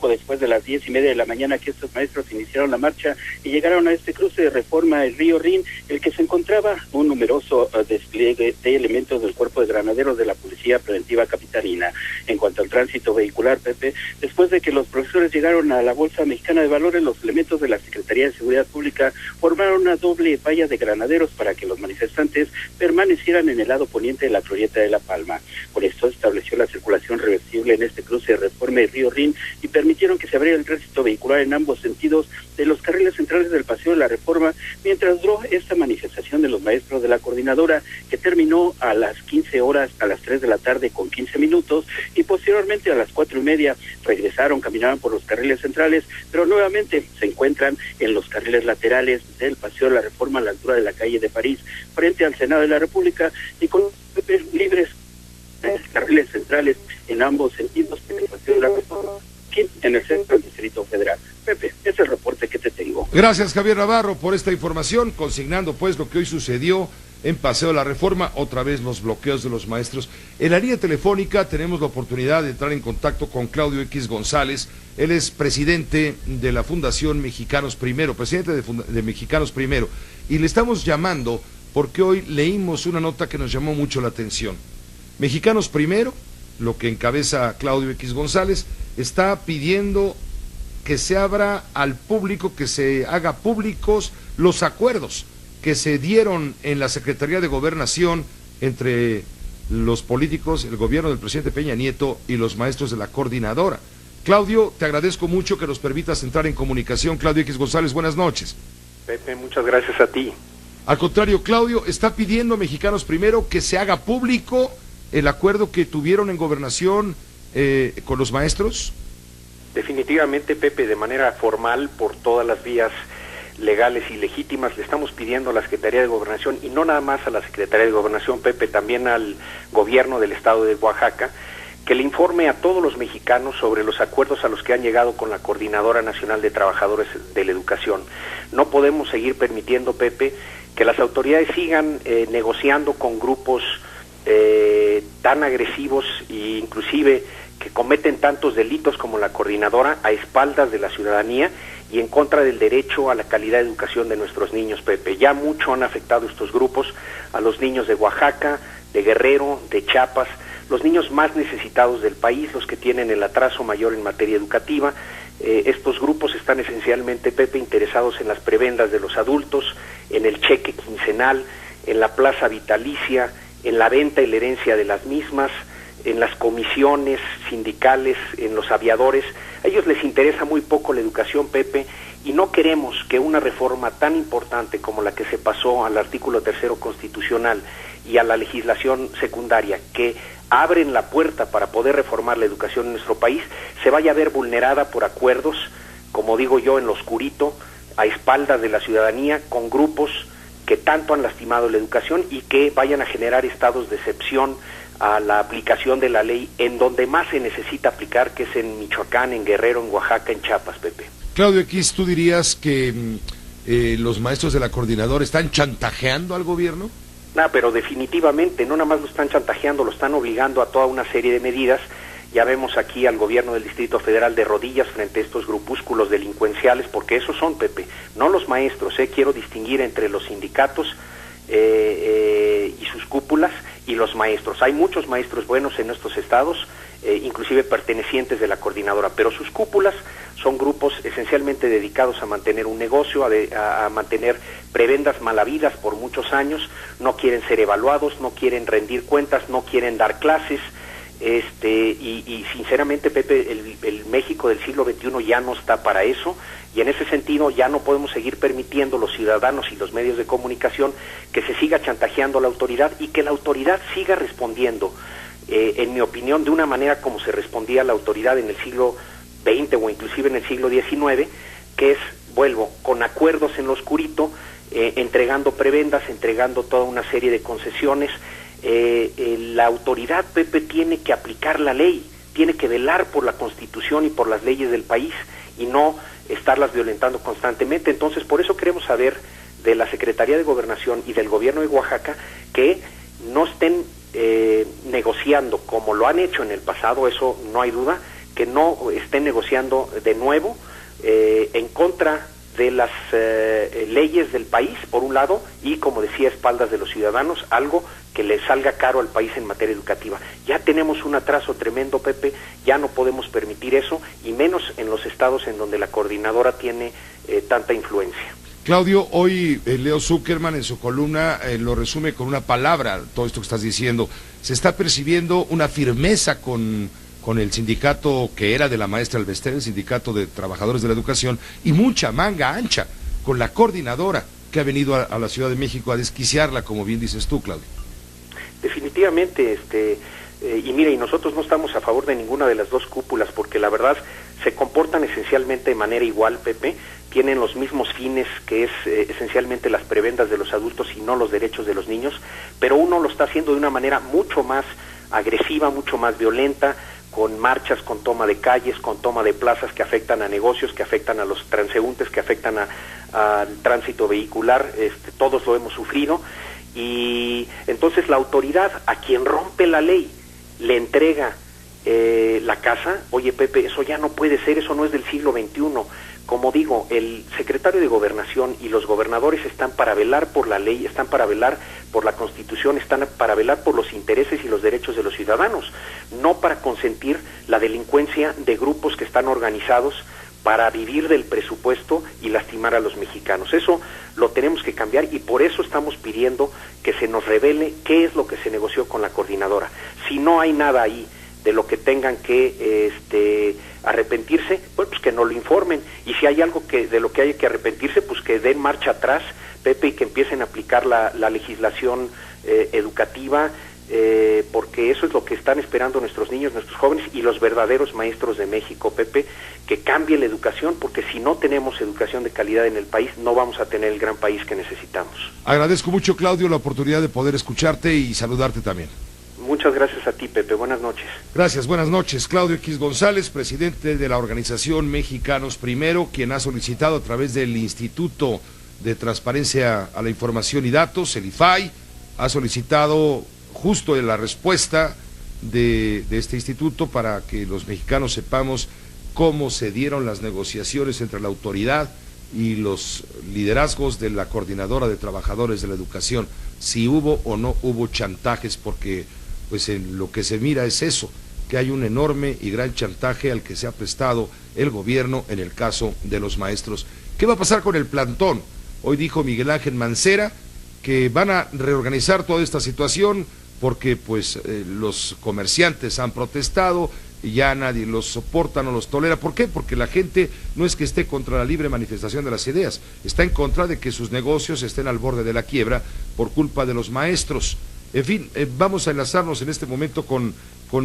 Speaker 21: después de las 10:30 de la mañana que estos maestros iniciaron la marcha y llegaron a este cruce de Reforma, el río Rin, el que se encontraba un numeroso despliegue de elementos del Cuerpo de Granaderos de la Policía Preventiva Capitalina. En cuanto al tránsito vehicular, Pepe, después de que los profesores llegaron a la Bolsa Mexicana de Valores, los elementos de la Secretaría de Seguridad Pública formaron una doble valla de granaderos para que los manifestantes permanecieran en el lado poniente de la glorieta de La Palma. Con esto estableció la circulación reversible en este cruce de Reforma y Río Rin y permitieron que se abriera el tránsito vehicular en ambos sentidos de los carriles centrales del Paseo de la Reforma, mientras duró esta manifestación de los maestros de la coordinadora, que terminó a las 15 horas, a las 3 de la tarde con 15 minutos, y posteriormente a las 4:30 regresaron, caminaban por los carriles centrales, pero nuevamente se encuentran en los carriles laterales del Paseo de la Reforma a la altura de la calle de París, frente al Senado de la República, y con libres carriles centrales en ambos sentidos en el Paseo de la Reforma, aquí en el centro del Distrito Federal. Pepe, ese es el reporte que te tengo.
Speaker 2: Gracias, Javier Navarro, por esta información, consignando pues lo que hoy sucedió en Paseo de la Reforma, otra vez los bloqueos de los maestros. En la línea telefónica tenemos la oportunidad de entrar en contacto con Claudio X González. Él es presidente de la Fundación Mexicanos Primero, presidente de Mexicanos Primero, y le estamos llamando porque hoy leímos una nota que nos llamó mucho la atención. Mexicanos Primero, lo que encabeza Claudio X González, está pidiendo que se abra al público, que se haga públicos los acuerdos que se dieron en la Secretaría de Gobernación entre los políticos, el gobierno del presidente Peña Nieto y los maestros de la coordinadora. Claudio, te agradezco mucho que nos permitas entrar en comunicación. Claudio X González, buenas noches.
Speaker 22: Pepe, muchas gracias a ti.
Speaker 2: Al contrario, Claudio, está pidiendo Mexicanos Primero que se haga público el acuerdo que tuvieron en Gobernación con los maestros.
Speaker 22: Definitivamente, Pepe, de manera formal, por todas las vías legales y legítimas, le estamos pidiendo a la Secretaría de Gobernación, y no nada más a la Secretaría de Gobernación, Pepe, también al gobierno del estado de Oaxaca, que le informe a todos los mexicanos sobre los acuerdos a los que han llegado con la Coordinadora Nacional de Trabajadores de la Educación. No podemos seguir permitiendo, Pepe, que las autoridades sigan negociando con grupos tan agresivos e inclusive que cometen tantos delitos como la Coordinadora a espaldas de la ciudadanía y en contra del derecho a la calidad de educación de nuestros niños, Pepe. Ya mucho han afectado estos grupos a los niños de Oaxaca, de Guerrero, de Chiapas, los niños más necesitados del país, los que tienen el atraso mayor en materia educativa. Estos grupos están esencialmente, Pepe, interesados en las prebendas de los adultos, en el cheque quincenal, en la plaza vitalicia, en la venta y la herencia de las mismas, en las comisiones sindicales, en los aviadores. A ellos les interesa muy poco la educación, Pepe, y no queremos que una reforma tan importante como la que se pasó al artículo 3º constitucional y a la legislación secundaria, que abren la puerta para poder reformar la educación en nuestro país, se vaya a ver vulnerada por acuerdos, como digo yo, en lo oscurito, a espaldas de la ciudadanía, con grupos que tanto han lastimado la educación y que vayan a generar estados de excepción a la aplicación de la ley en donde más se necesita aplicar, que es en Michoacán, en Guerrero, en Oaxaca, en Chiapas, Pepe.
Speaker 2: Claudio X, ¿tú dirías que los maestros de la coordinadora están chantajeando al gobierno?
Speaker 22: No, pero definitivamente, no nada más lo están chantajeando, lo están obligando a toda una serie de medidas. Ya vemos aquí al gobierno del Distrito Federal de rodillas frente a estos grupúsculos delincuenciales, porque esos son, Pepe, no los maestros, quiero distinguir entre los sindicatos y sus cúpulas y los maestros. Hay muchos maestros buenos en estos estados, inclusive pertenecientes de la coordinadora, pero sus cúpulas son grupos esencialmente dedicados a mantener un negocio, a mantener prebendas malavidas por muchos años, no quieren ser evaluados, no quieren rendir cuentas, no quieren dar clases, y sinceramente, Pepe, el México del siglo XXI ya no está para eso, y en ese sentido ya no podemos seguir permitiendo los ciudadanos y los medios de comunicación que se siga chantajeando a la autoridad y que la autoridad siga respondiendo, en mi opinión, de una manera como se respondía a la autoridad en el siglo XX o inclusive en el siglo XIX, que es, vuelvo, con acuerdos en lo oscurito, entregando prebendas, entregando toda una serie de concesiones. La autoridad, Pepe, tiene que aplicar la ley, tiene que velar por la Constitución y por las leyes del país y no estarlas violentando constantemente. Entonces, por eso queremos saber de la Secretaría de Gobernación y del Gobierno de Oaxaca que no estén negociando como lo han hecho en el pasado, eso no hay duda, que no estén negociando de nuevo en contra de las leyes del país, por un lado, y como decía, a espaldas de los ciudadanos, algo que le salga caro al país en materia educativa. Ya tenemos un atraso tremendo, Pepe, ya no podemos permitir eso, y menos en los estados en donde la coordinadora tiene tanta influencia.
Speaker 2: Claudio, hoy Leo Zuckerman en su columna lo resume con una palabra, todo esto que estás diciendo. Se está percibiendo una firmeza con el sindicato que era de la maestra Alvester, el sindicato de trabajadores de la educación, y mucha manga ancha con la coordinadora que ha venido a la Ciudad de México a desquiciarla, como bien dices tú, Claudio.
Speaker 22: Definitivamente, y mire, y nosotros no estamos a favor de ninguna de las dos cúpulas, porque la verdad se comportan esencialmente de manera igual, Pepe, tienen los mismos fines, que es esencialmente las prebendas de los adultos y no los derechos de los niños, pero uno lo está haciendo de una manera mucho más agresiva, mucho más violenta, con marchas, con toma de calles, con toma de plazas que afectan a negocios, que afectan a los transeúntes, que afectan al tránsito vehicular, todos lo hemos sufrido, y entonces la autoridad a quien rompe la ley le entrega la casa. Oye, Pepe, eso ya no puede ser, eso no es del siglo XXI. Como digo, el secretario de Gobernación y los gobernadores están para velar por la ley, están para velar por la Constitución, están para velar por los intereses y los derechos de los ciudadanos, no para consentir la delincuencia de grupos que están organizados para vivir del presupuesto y lastimar a los mexicanos. Eso lo tenemos que cambiar, y por eso estamos pidiendo que se nos revele qué es lo que se negoció con la coordinadora. Si no hay nada ahí de lo que tengan que arrepentirse, pues que nos lo informen, y si hay algo de lo que hay que arrepentirse, pues que den marcha atrás, Pepe, y que empiecen a aplicar la legislación educativa, porque eso es lo que están esperando nuestros niños, nuestros jóvenes y los verdaderos maestros de México, Pepe, que cambie la educación, porque si no tenemos educación de calidad en el país, no vamos a tener el gran país que necesitamos.
Speaker 2: Agradezco mucho, Claudio, la oportunidad de poder escucharte y saludarte también.
Speaker 22: Muchas gracias a ti, Pepe. Buenas noches.
Speaker 2: Gracias, buenas noches. Claudio X González, presidente de la organización Mexicanos Primero, quien ha solicitado a través del Instituto de Transparencia a la Información y Datos, el IFAI, ha solicitado justo la respuesta de este instituto para que los mexicanos sepamos cómo se dieron las negociaciones entre la autoridad y los liderazgos de la Coordinadora de Trabajadores de la Educación, si hubo o no hubo chantajes, porque pues en lo que se mira es eso, que hay un enorme y gran chantaje al que se ha prestado el gobierno en el caso de los maestros. ¿Qué va a pasar con el plantón? Hoy dijo Miguel Ángel Mancera que van a reorganizar toda esta situación porque pues los comerciantes han protestado y ya nadie los soporta, no los tolera. ¿Por qué? Porque la gente no es que esté contra la libre manifestación de las ideas, está en contra de que sus negocios estén al borde de la quiebra por culpa de los maestros. En fin, vamos a enlazarnos en este momento con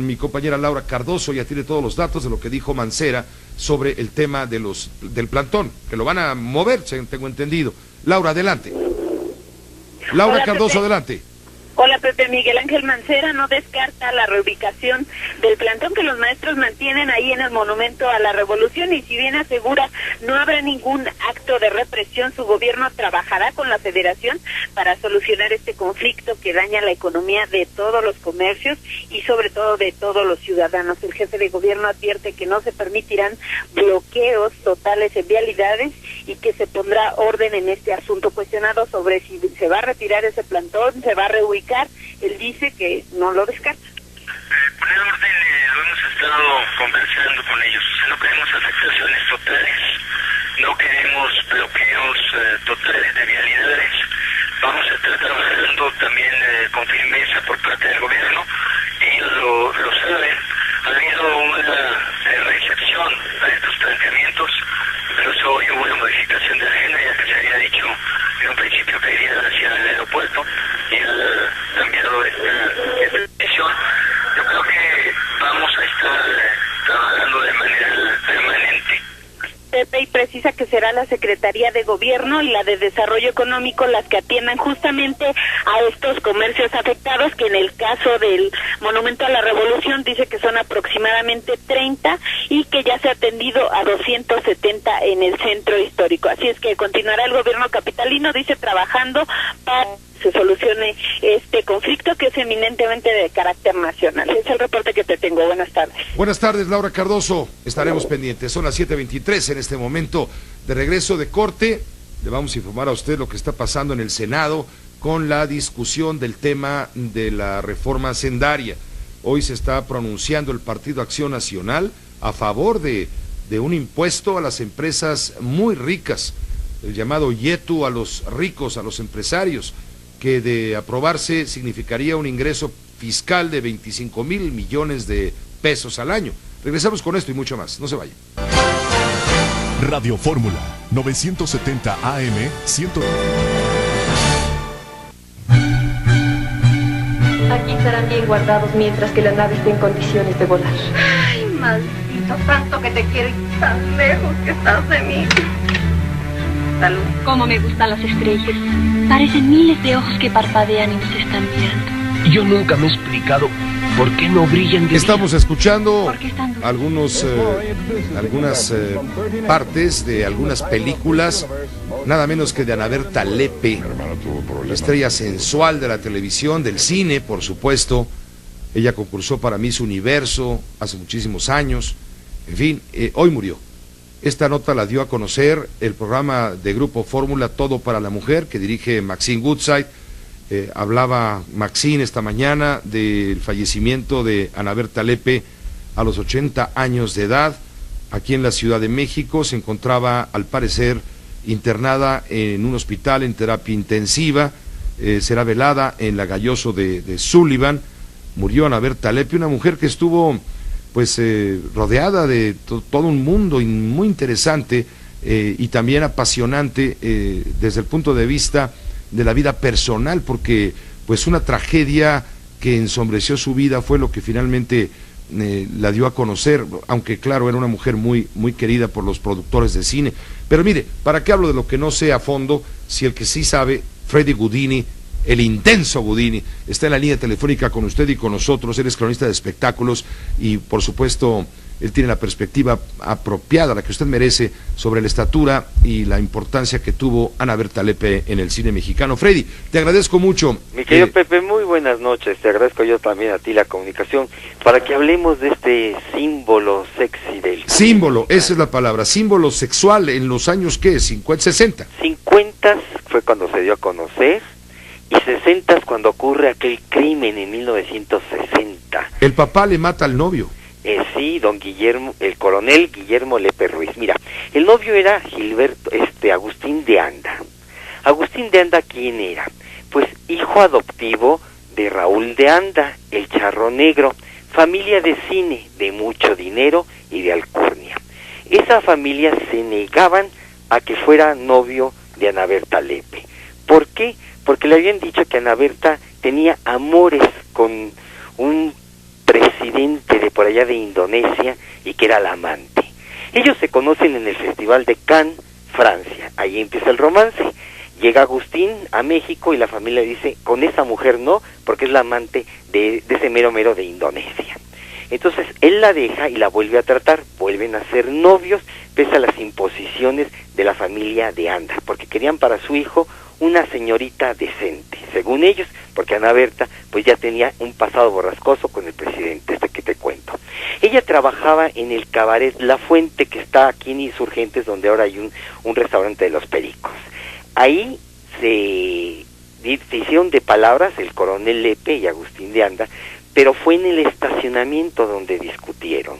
Speaker 2: mi compañera Laura Cardoso, ya tiene todos los datos de lo que dijo Mancera sobre el tema del plantón, que lo van a mover, tengo entendido. Laura, adelante. Laura
Speaker 3: Hola,
Speaker 2: Cardoso,
Speaker 3: Pepe.
Speaker 2: adelante.
Speaker 3: Hola, Pepe. Miguel Ángel Mancera no descarta la reubicación del plantón que los maestros mantienen ahí en el Monumento a la Revolución, y si bien asegura no habrá ningún acto de represión, su gobierno trabajará con la Federación para solucionar este conflicto que daña la economía de todos los comercios y sobre todo de todos los ciudadanos. El jefe de gobierno advierte que no se permitirán bloqueos totales en vialidades y que se pondrá orden en este asunto. Cuestionado sobre si se va a retirar ese plantón, se va a reubicar, él dice que no lo descarta.
Speaker 4: Poner orden, lo hemos estado conversando con ellos. No queremos afectaciones totales, no queremos bloqueos totales de vialidades. Vamos a estar trabajando también con firmeza por parte del gobierno, y lo saben, oposición a estos planteamientos. Incluso hoy hubo una modificación de la agenda, ya que se había dicho en un principio que iría hacia el aeropuerto y han cambiado esta decisión. Yo creo que vamos a estar trabajando de manera permanente.
Speaker 3: Pepe, y precisa que será la Secretaría de Gobierno y la de Desarrollo Económico las que atiendan justamente a estos comercios afectados, que en el caso del Monumento a la Revolución dice que son aproximadamente 30 y que ya se ha atendido a 270 en el centro histórico. Así es que continuará el gobierno capitalino, dice, trabajando para que se solucione este conflicto que es eminentemente de carácter nacional. Es el reporte que te tengo. Buenas tardes.
Speaker 2: Buenas tardes, Laura Cardoso. Estaremos pendientes. Son las 7:23 en este momento de regreso de corte. Le vamos a informar a usted lo que está pasando en el Senado con la discusión del tema de la reforma hacendaria. Hoy se está pronunciando el Partido Acción Nacional a favor de un impuesto a las empresas muy ricas, el llamado YETU a los ricos, a los empresarios, que de aprobarse significaría un ingreso fiscal de 25,000 millones de pesos al año. Regresamos con esto y mucho más. No se vayan.
Speaker 1: Radio Fórmula 970 AM 100.
Speaker 5: Aquí estarán bien guardados mientras que la nave esté en condiciones de volar.
Speaker 6: Ay, maldito, tanto que te quiero y tan lejos que estás de mí. Salud.
Speaker 5: Cómo me gustan las estrellas. Parecen miles de ojos que parpadean y nos están mirando.
Speaker 23: Yo nunca me he explicado por qué no brillan de
Speaker 2: Estamos escuchando algunas partes de algunas películas, nada menos que de Ana Berta Lepe, la estrella sensual de la televisión, del cine, por supuesto. Ella concursó para Miss Universo hace muchísimos años. En fin, hoy murió. Esta nota la dio a conocer el programa de Grupo Fórmula Todo para la Mujer, que dirige Maxine Goodside. Hablaba Maxine esta mañana del fallecimiento de Ana Berta Lepe a los 80 años de edad. Aquí en la Ciudad de México se encontraba, al parecer, internada en un hospital en terapia intensiva. Será velada en la Galloso de Sullivan. Murió Ana Berta Lepe, una mujer que estuvo rodeada de todo un mundo muy interesante y también apasionante desde el punto de vista de la vida personal, porque pues una tragedia que ensombreció su vida fue lo que finalmente la dio a conocer, aunque claro, era una mujer muy, muy querida por los productores de cine. Pero mire, ¿para qué hablo de lo que no sé a fondo si el que sí sabe, Freddy Gudini, el intenso Gudini, está en la línea telefónica con usted y con nosotros? Él es cronista de espectáculos y por supuesto él tiene la perspectiva apropiada, la que usted merece, sobre la estatura y la importancia que tuvo Ana Berta Lepe en el cine mexicano. Freddy, te agradezco mucho.
Speaker 24: Mi querido Pepe, muy buenas noches. Te agradezco yo también a ti la comunicación para que hablemos de este símbolo sexy del cine.
Speaker 2: Símbolo, esa es la palabra, símbolo sexual en los años, ¿qué? 50, 60.
Speaker 24: 50 fue cuando se dio a conocer y 60 cuando ocurre aquel crimen en 1960.
Speaker 2: El papá le mata al novio.
Speaker 24: Sí, don Guillermo, el coronel Guillermo Lepe Ruiz. Mira, el novio era Agustín de Anda. Agustín de Anda, ¿quién era? Pues hijo adoptivo de Raúl de Anda, el Charro Negro, familia de cine, de mucho dinero y de alcurnia. Esa familia se negaban a que fuera novio de Ana Berta Lepe. ¿Por qué? Porque le habían dicho que Ana Berta tenía amores con un presidente de por allá de Indonesia y que era la amante. Ellos se conocen en el Festival de Cannes, Francia. Ahí empieza el romance. Llega Agustín a México y la familia dice, con esa mujer no, porque es la amante de ese mero de Indonesia. Entonces él la deja y la vuelve a tratar, vuelven a ser novios, pese a las imposiciones de la familia de Anda, porque querían para su hijo una señorita decente, según ellos, porque Ana Berta pues ya tenía un pasado borrascoso con el presidente que te cuento. Ella trabajaba en el cabaret La Fuente, que está aquí en Insurgentes, donde ahora hay un restaurante de los Pericos. Ahí se hicieron de palabras el coronel Lepe y Agustín de Anda, pero fue en el estacionamiento donde discutieron.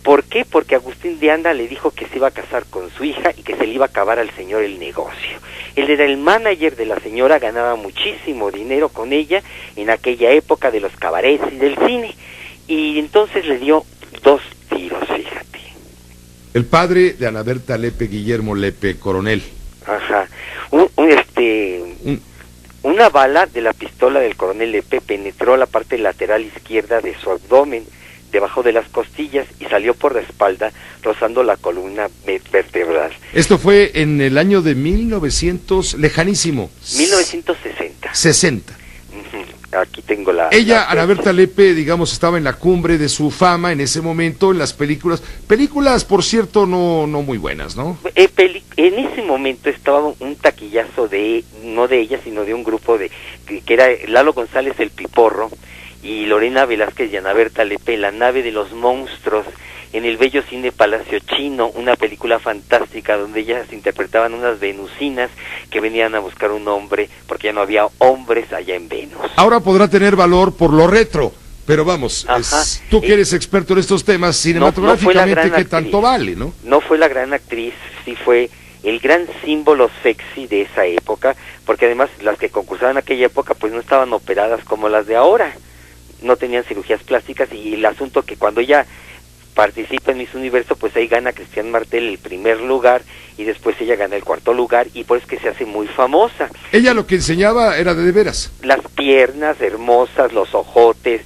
Speaker 24: ¿Por qué? Porque Agustín de Anda le dijo que se iba a casar con su hija y que se le iba a acabar al señor el negocio. Él era el manager de la señora, ganaba muchísimo dinero con ella en aquella época de los cabarets y del cine. Y entonces le dio 2 tiros, fíjate.
Speaker 2: El padre de Ana Berta Lepe, Guillermo Lepe, coronel.
Speaker 24: Ajá. Una bala de la pistola del coronel Lepe penetró la parte lateral izquierda de su abdomen, debajo de las costillas, y salió por la espalda, rozando la columna vertebral.
Speaker 2: Esto fue en el año de 1900, lejanísimo.
Speaker 24: 1960.
Speaker 2: 60.
Speaker 24: Aquí tengo la...
Speaker 2: Ella, Ana Berta Lepe, digamos, estaba en la cumbre de su fama en ese momento, en las películas. Películas, por cierto, no muy buenas, ¿no?
Speaker 24: En ese momento estaba un taquillazo no de ella, sino de un grupo que era Lalo González el Piporro y Lorena Velázquez y Ana Berta Lepe, La nave de los monstruos, en el bello cine Palacio Chino, una película fantástica donde ellas interpretaban unas venusinas que venían a buscar un hombre porque ya no había hombres allá en Venus.
Speaker 2: Ahora podrá tener valor por lo retro, pero vamos, tú que eres experto en estos temas cinematográficamente, no ¿qué tanto vale, no?
Speaker 24: No fue la gran actriz, sí fue el gran símbolo sexy de esa época, porque además las que concursaban en aquella época pues no estaban operadas como las de ahora, no tenían cirugías plásticas, y el asunto que cuando ella participa en Miss Universo, pues ahí gana Cristian Martel el primer lugar y después ella gana el cuarto lugar, y por eso es que se hace muy famosa.
Speaker 2: Ella lo que enseñaba era de veras.
Speaker 24: Las piernas hermosas, los ojotes,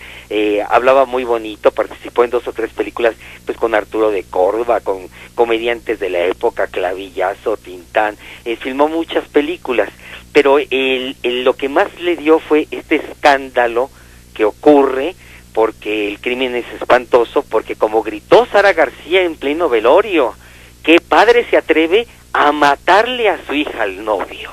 Speaker 24: hablaba muy bonito, participó en 2 o 3 películas pues con Arturo de Córdoba, con comediantes de la época, Clavillazo, Tintán, filmó muchas películas, pero lo que más le dio fue este escándalo que ocurre, porque el crimen es espantoso, porque como gritó Sara García en pleno velorio, ¿qué padre se atreve a matarle a su hija al novio?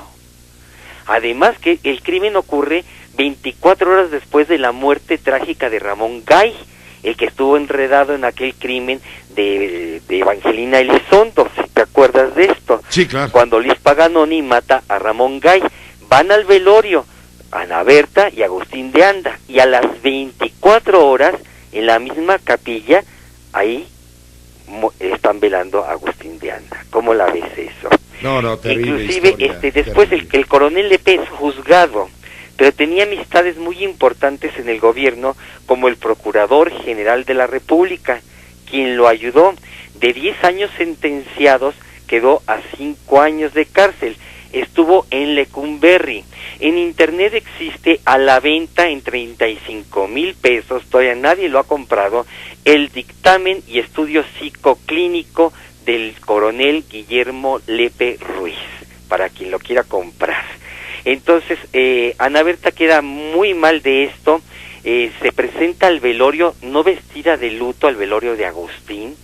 Speaker 24: Además que el crimen ocurre 24 horas después de la muerte trágica de Ramón Gay, el que estuvo enredado en aquel crimen de Evangelina Elizondo, si te acuerdas de esto.
Speaker 2: Sí, claro.
Speaker 24: Cuando Liz Paganoni mata a Ramón Gay, van al velorio Ana Berta y Agustín de Anda, y a las 24 horas en la misma capilla ahí están velando a Agustín de Anda. ¿Cómo la ves eso?
Speaker 2: No, terrible.
Speaker 24: Inclusive
Speaker 2: historia,
Speaker 24: después el coronel Lepe es juzgado, pero tenía amistades muy importantes en el gobierno, como el Procurador General de la República, quien lo ayudó. De 10 años sentenciados, quedó a 5 años de cárcel. Estuvo en Lecumberri. En internet existe a la venta en 35,000 pesos, todavía nadie lo ha comprado, el dictamen y estudio psicoclínico del coronel Guillermo Lepe Ruiz, para quien lo quiera comprar. Entonces, Ana Berta queda muy mal de esto, se presenta al velorio no vestida de luto, al velorio de Agustín,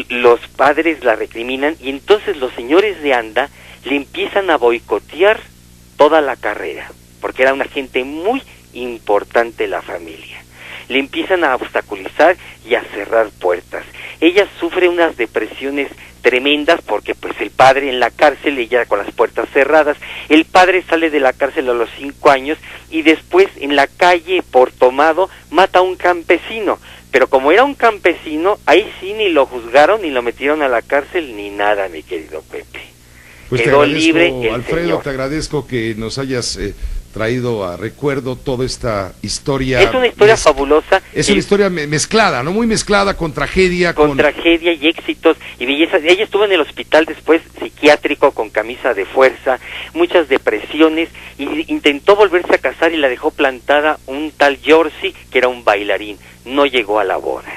Speaker 24: los padres la recriminan, y entonces los señores de Anda le empiezan a boicotear toda la carrera, porque era una gente muy importante la familia. Le empiezan a obstaculizar y a cerrar puertas. Ella sufre unas depresiones tremendas porque pues el padre en la cárcel, ella con las puertas cerradas. El padre sale de la cárcel a los 5 años y después en la calle por tomado mata a un campesino. Pero como era un campesino, ahí sí ni lo juzgaron ni lo metieron a la cárcel ni nada, mi querido Pepe.
Speaker 2: Pues
Speaker 24: quedó libre el
Speaker 2: Alfredo,
Speaker 24: señor.
Speaker 2: te agradezco que nos hayas traído a recuerdo toda esta historia.
Speaker 24: Es una historia fabulosa.
Speaker 2: Es una historia mezclada, ¿no? Muy mezclada, con tragedia.
Speaker 24: Con tragedia y éxitos y belleza. Ella estuvo en el hospital después psiquiátrico con camisa de fuerza, muchas depresiones, y intentó volverse a casar y la dejó plantada un tal Giorgi, que era un bailarín. No llegó a la boda.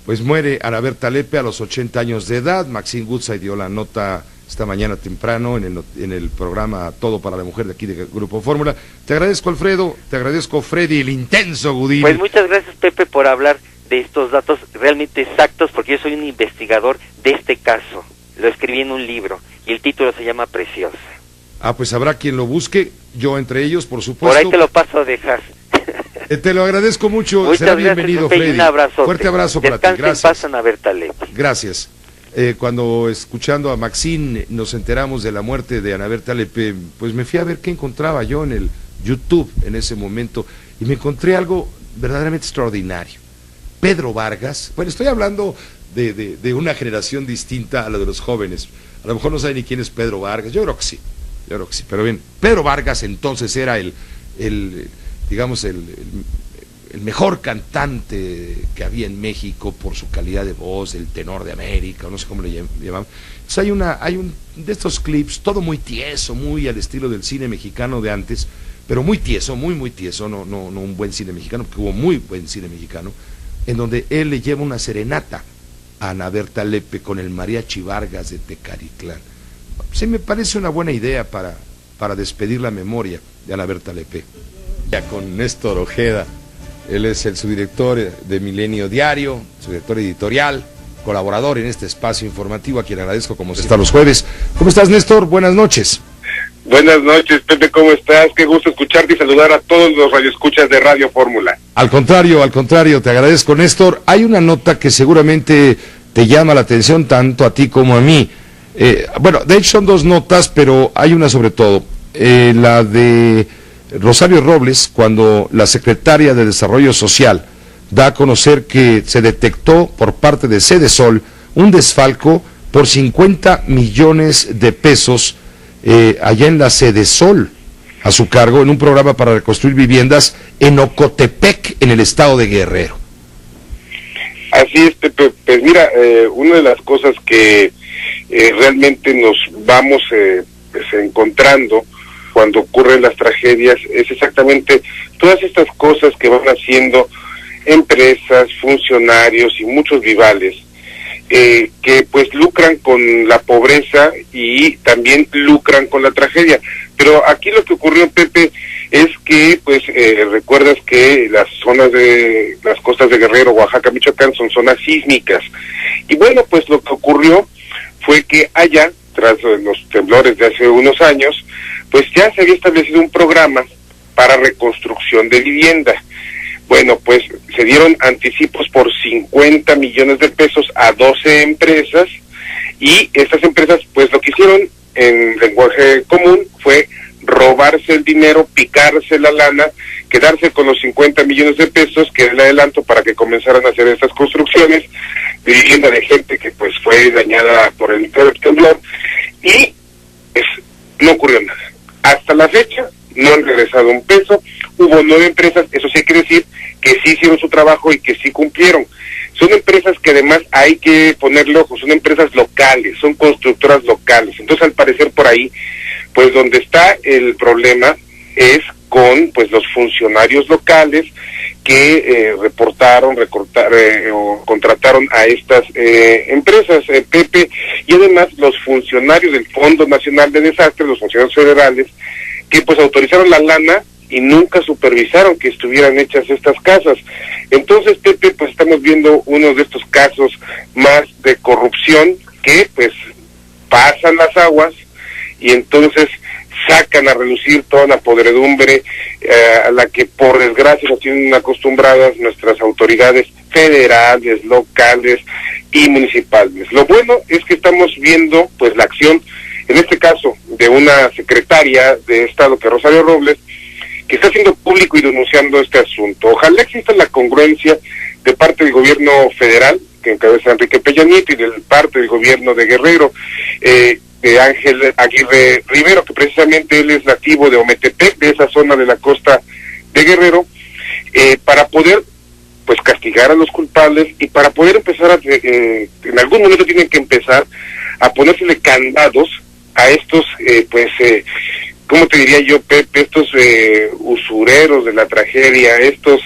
Speaker 2: Pues muere Ana Berta Lepe a los 80 años de edad. Maxine Goodside dio la nota esta mañana temprano en el programa Todo para la Mujer de aquí de Grupo Fórmula. Te agradezco, Alfredo, te agradezco, Freddy, el intenso Gudini.
Speaker 24: Pues muchas gracias, Pepe, por hablar de estos datos realmente exactos, porque yo soy un investigador de este caso. Lo escribí en un libro y el título se llama Preciosa.
Speaker 2: Ah, pues habrá quien lo busque, yo entre ellos, por supuesto.
Speaker 24: Por ahí te lo paso a dejar.
Speaker 2: Te lo agradezco mucho,
Speaker 24: muchas
Speaker 2: será
Speaker 24: gracias,
Speaker 2: bienvenido,
Speaker 24: Pepe,
Speaker 2: Freddy.
Speaker 24: Un abrazo.
Speaker 2: Fuerte abrazo para ti, gracias.
Speaker 24: En paz, Ana Berta Lepe.
Speaker 2: Gracias. Cuando escuchando a Maxine nos enteramos de la muerte de Ana Berta Lepe, pues me fui a ver qué encontraba yo en el YouTube en ese momento y me encontré algo verdaderamente extraordinario. Pedro Vargas, bueno, estoy hablando de una generación distinta a la de los jóvenes. A lo mejor no saben ni quién es Pedro Vargas, yo creo que sí, pero bien, Pedro Vargas entonces era digamos, el mejor cantante que había en México por su calidad de voz, el tenor de América, o no sé cómo le llamaban. Entonces hay un de estos clips, todo muy tieso, muy al estilo del cine mexicano de antes, pero muy tieso, muy tieso, no un buen cine mexicano, porque hubo muy buen cine mexicano, en donde él le lleva una serenata a Ana Berta Lepe con el Mariachi Vargas de Tecalitlán. Sí, me parece una buena idea para despedir la memoria de Ana Berta Lepe. Ya con Néstor Ojeda, él es el subdirector de Milenio Diario, subdirector editorial, colaborador en este espacio informativo, a quien agradezco como se está los jueves. ¿Cómo estás, Néstor? Buenas noches.
Speaker 7: Buenas noches, Pepe, ¿cómo estás? Qué gusto escucharte y saludar a todos los radioescuchas de Radio Fórmula.
Speaker 2: Al contrario, te agradezco, Néstor. Hay una nota que seguramente te llama la atención tanto a ti como a mí. Bueno, de hecho son dos notas, pero hay una sobre todo, la de Rosario Robles, cuando la secretaria de Desarrollo Social da a conocer que se detectó por parte de Sedesol un desfalco por 50 millones de pesos allá en la Sedesol, a su cargo, en un programa para reconstruir viviendas en Ocotepec, en el estado de Guerrero.
Speaker 7: Así es, Pepe. Pues mira, una de las cosas que realmente nos vamos pues, encontrando cuando ocurren las tragedias es exactamente todas estas cosas que van haciendo empresas, funcionarios y muchos rivales que pues lucran con la pobreza y también lucran con la tragedia. Pero aquí lo que ocurrió, Pepe, es que pues recuerdas que las zonas de las costas de Guerrero, Oaxaca, Michoacán son zonas sísmicas. Y bueno, pues lo que ocurrió fue que allá, tras los temblores de hace unos años, pues ya se había establecido un programa para reconstrucción de vivienda. Bueno, pues se dieron anticipos por 50 millones de pesos a 12 empresas y estas empresas pues lo que hicieron en lenguaje común fue robarse el dinero, picarse la lana, quedarse con los 50 millones de pesos que era el adelanto para que comenzaran a hacer estas construcciones de vivienda de gente que pues fue dañada por el temblor y pues, no ocurrió nada. Hasta la fecha no han regresado un peso, hubo 9 empresas, eso sí quiere decir que sí hicieron su trabajo y que sí cumplieron. Son empresas que además hay que ponerle ojo, son empresas locales, son constructoras locales. Entonces al parecer por ahí, pues donde está el problema es con pues los funcionarios locales que o contrataron a estas empresas, Pepe, y además los funcionarios del Fondo Nacional de Desastres, los funcionarios federales, que pues autorizaron la lana y nunca supervisaron que estuvieran hechas estas casas. Entonces, Pepe, pues estamos viendo uno de estos casos más de corrupción que pues pasan las aguas y entonces sacan a relucir toda la podredumbre a la que por desgracia nos tienen acostumbradas nuestras autoridades federales, locales y municipales. Lo bueno es que estamos viendo pues la acción, en este caso, de una secretaria de Estado, que es Rosario Robles, que está haciendo público y denunciando este asunto. Ojalá exista la congruencia de parte del gobierno federal, que encabeza Enrique Peña Nieto, y de parte del gobierno de Guerrero, de Ángel Aguirre Rivero, que precisamente él es nativo de Ometepec, de esa zona de la costa de Guerrero, para poder pues castigar a los culpables y para poder empezar a, en algún momento tienen que empezar a ponérsele candados a estos ¿cómo te diría yo, Pepe? Estos usureros de la tragedia, estos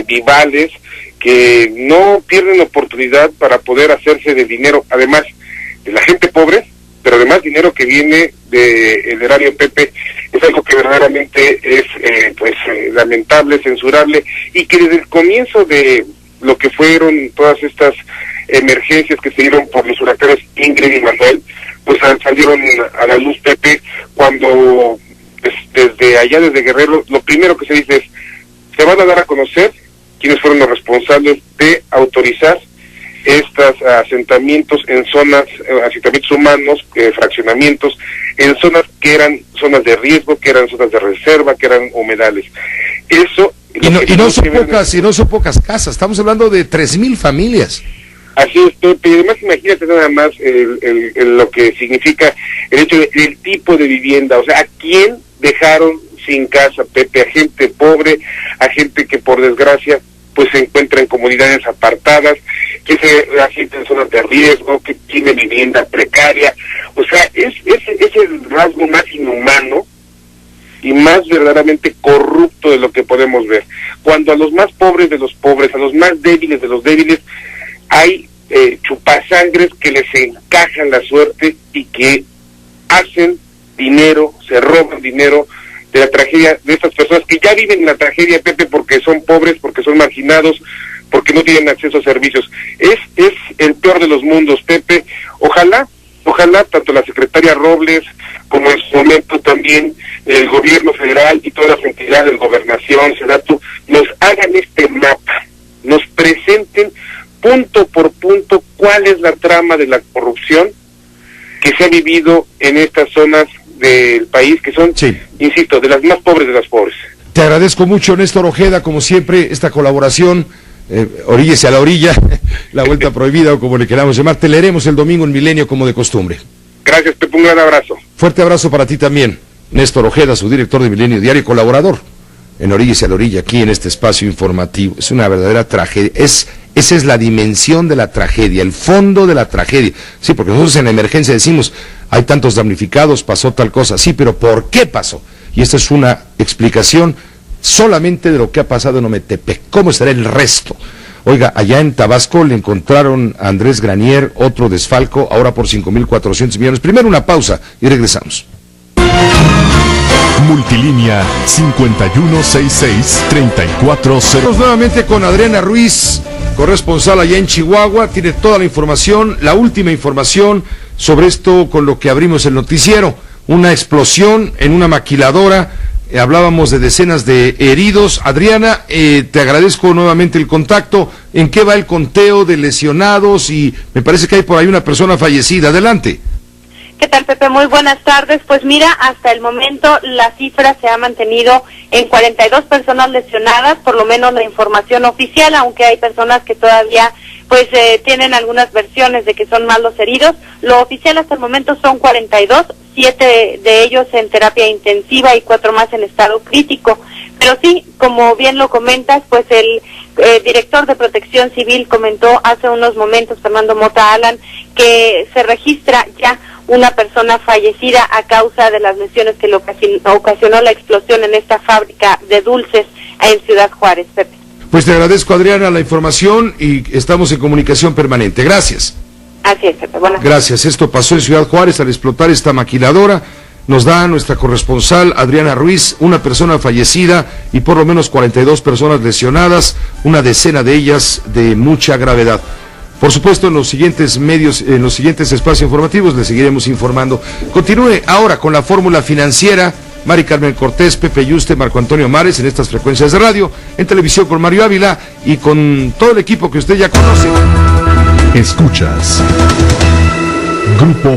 Speaker 7: vivales que no pierden oportunidad para poder hacerse de dinero, además de la gente pobre, pero además dinero que viene del erario, Pepe, es algo que verdaderamente es lamentable, censurable, y que desde el comienzo de lo que fueron todas estas emergencias que se dieron por los huracanes Ingrid y Manuel, pues salieron a la luz, Pepe, cuando desde allá, desde Guerrero, lo primero que se dice es, se van a dar a conocer quiénes fueron los responsables de autorizar estos asentamientos en zonas, asentamientos humanos, fraccionamientos, en zonas que eran zonas de riesgo, que eran zonas de reserva, que eran humedales. Eso...
Speaker 2: Y no son pocas casas, estamos hablando de 3,000 familias.
Speaker 7: Así es, Pepe, y además imagínate nada más lo que significa el hecho del tipo de vivienda, o sea, ¿a quién dejaron sin casa, Pepe, a gente pobre, a gente que por desgracia pues se encuentra en comunidades apartadas, a gente en zonas de riesgo, que tiene vivienda precaria. O sea, es el rasgo más inhumano y más verdaderamente corrupto de lo que podemos ver. Cuando a los más pobres de los pobres, a los más débiles de los débiles, hay chupasangres que les encajan la suerte y que hacen dinero, se roban dinero de la tragedia de estas personas que ya viven la tragedia, Pepe, porque son pobres, porque son marginados, porque no tienen acceso a servicios. Es el peor de los mundos, Pepe. Ojalá tanto la secretaria Robles como en su momento también el gobierno federal y todas las entidades, Gobernación, Sedatu, nos hagan este mapa, nos presenten punto por punto cuál es la trama de la corrupción que se ha vivido en estas zonas del país, que son, insisto, de las más pobres de las pobres.
Speaker 2: Te agradezco mucho, Néstor Ojeda, como siempre, esta colaboración. Oríllese a la orilla, la vuelta prohibida o como le queramos llamar. Te leeremos el domingo en Milenio como de costumbre.
Speaker 7: Gracias, Pepe, un gran abrazo.
Speaker 2: Fuerte abrazo para ti también. Néstor Ojeda, su director de Milenio Diario y colaborador en Oríllese a la orilla, aquí en este espacio informativo. Es una verdadera tragedia. Esa es la dimensión de la tragedia, el fondo de la tragedia. Sí, porque nosotros en la emergencia decimos, hay tantos damnificados, pasó tal cosa. Sí, pero ¿por qué pasó? Y esta es una explicación solamente de lo que ha pasado en Ometepec. ¿Cómo estará el resto? Oiga, allá en Tabasco le encontraron a Andrés Granier otro desfalco, ahora por 5.400 millones. Primero una pausa y regresamos.
Speaker 1: Multilínea 5166-3400.
Speaker 2: Estamos nuevamente con Adriana Ruiz, corresponsal allá en Chihuahua. Tiene toda la información, la última información sobre esto con lo que abrimos el noticiero. Una explosión en una maquiladora. Hablábamos de decenas de heridos. Adriana, te agradezco nuevamente el contacto. ¿En qué va el conteo de lesionados? Y me parece que hay por ahí una persona fallecida. Adelante.
Speaker 8: ¿Qué tal, Pepe? Muy buenas tardes. Pues mira, hasta el momento la cifra se ha mantenido en 42 personas lesionadas, por lo menos la información oficial, aunque hay personas que todavía pues tienen algunas versiones de que son más los heridos. Lo oficial hasta el momento son 42, 7 de ellos en terapia intensiva y 4 más en estado crítico. Pero sí, como bien lo comentas, pues el director de Protección Civil comentó hace unos momentos, Fernando Mota Alan, que se registra ya una persona fallecida a causa de las lesiones que le ocasionó la explosión en esta fábrica de dulces en Ciudad Juárez, Pepe.
Speaker 2: Pues te agradezco, Adriana, la información y estamos en comunicación permanente. Gracias.
Speaker 8: Así es, Pepe. Buenas.
Speaker 2: Gracias. Esto pasó en Ciudad Juárez al explotar esta maquiladora. Nos da nuestra corresponsal Adriana Ruiz, una persona fallecida y por lo menos 42 personas lesionadas, una decena de ellas de mucha gravedad. Por supuesto, en los siguientes medios, en los siguientes espacios informativos les seguiremos informando. Continúe ahora con la fórmula financiera. Mari Carmen Cortés, Pepe Yuste, Marco Antonio Mares en estas frecuencias de radio, en televisión con Mario Ávila y con todo el equipo que usted ya conoce.
Speaker 1: Escuchas Grupo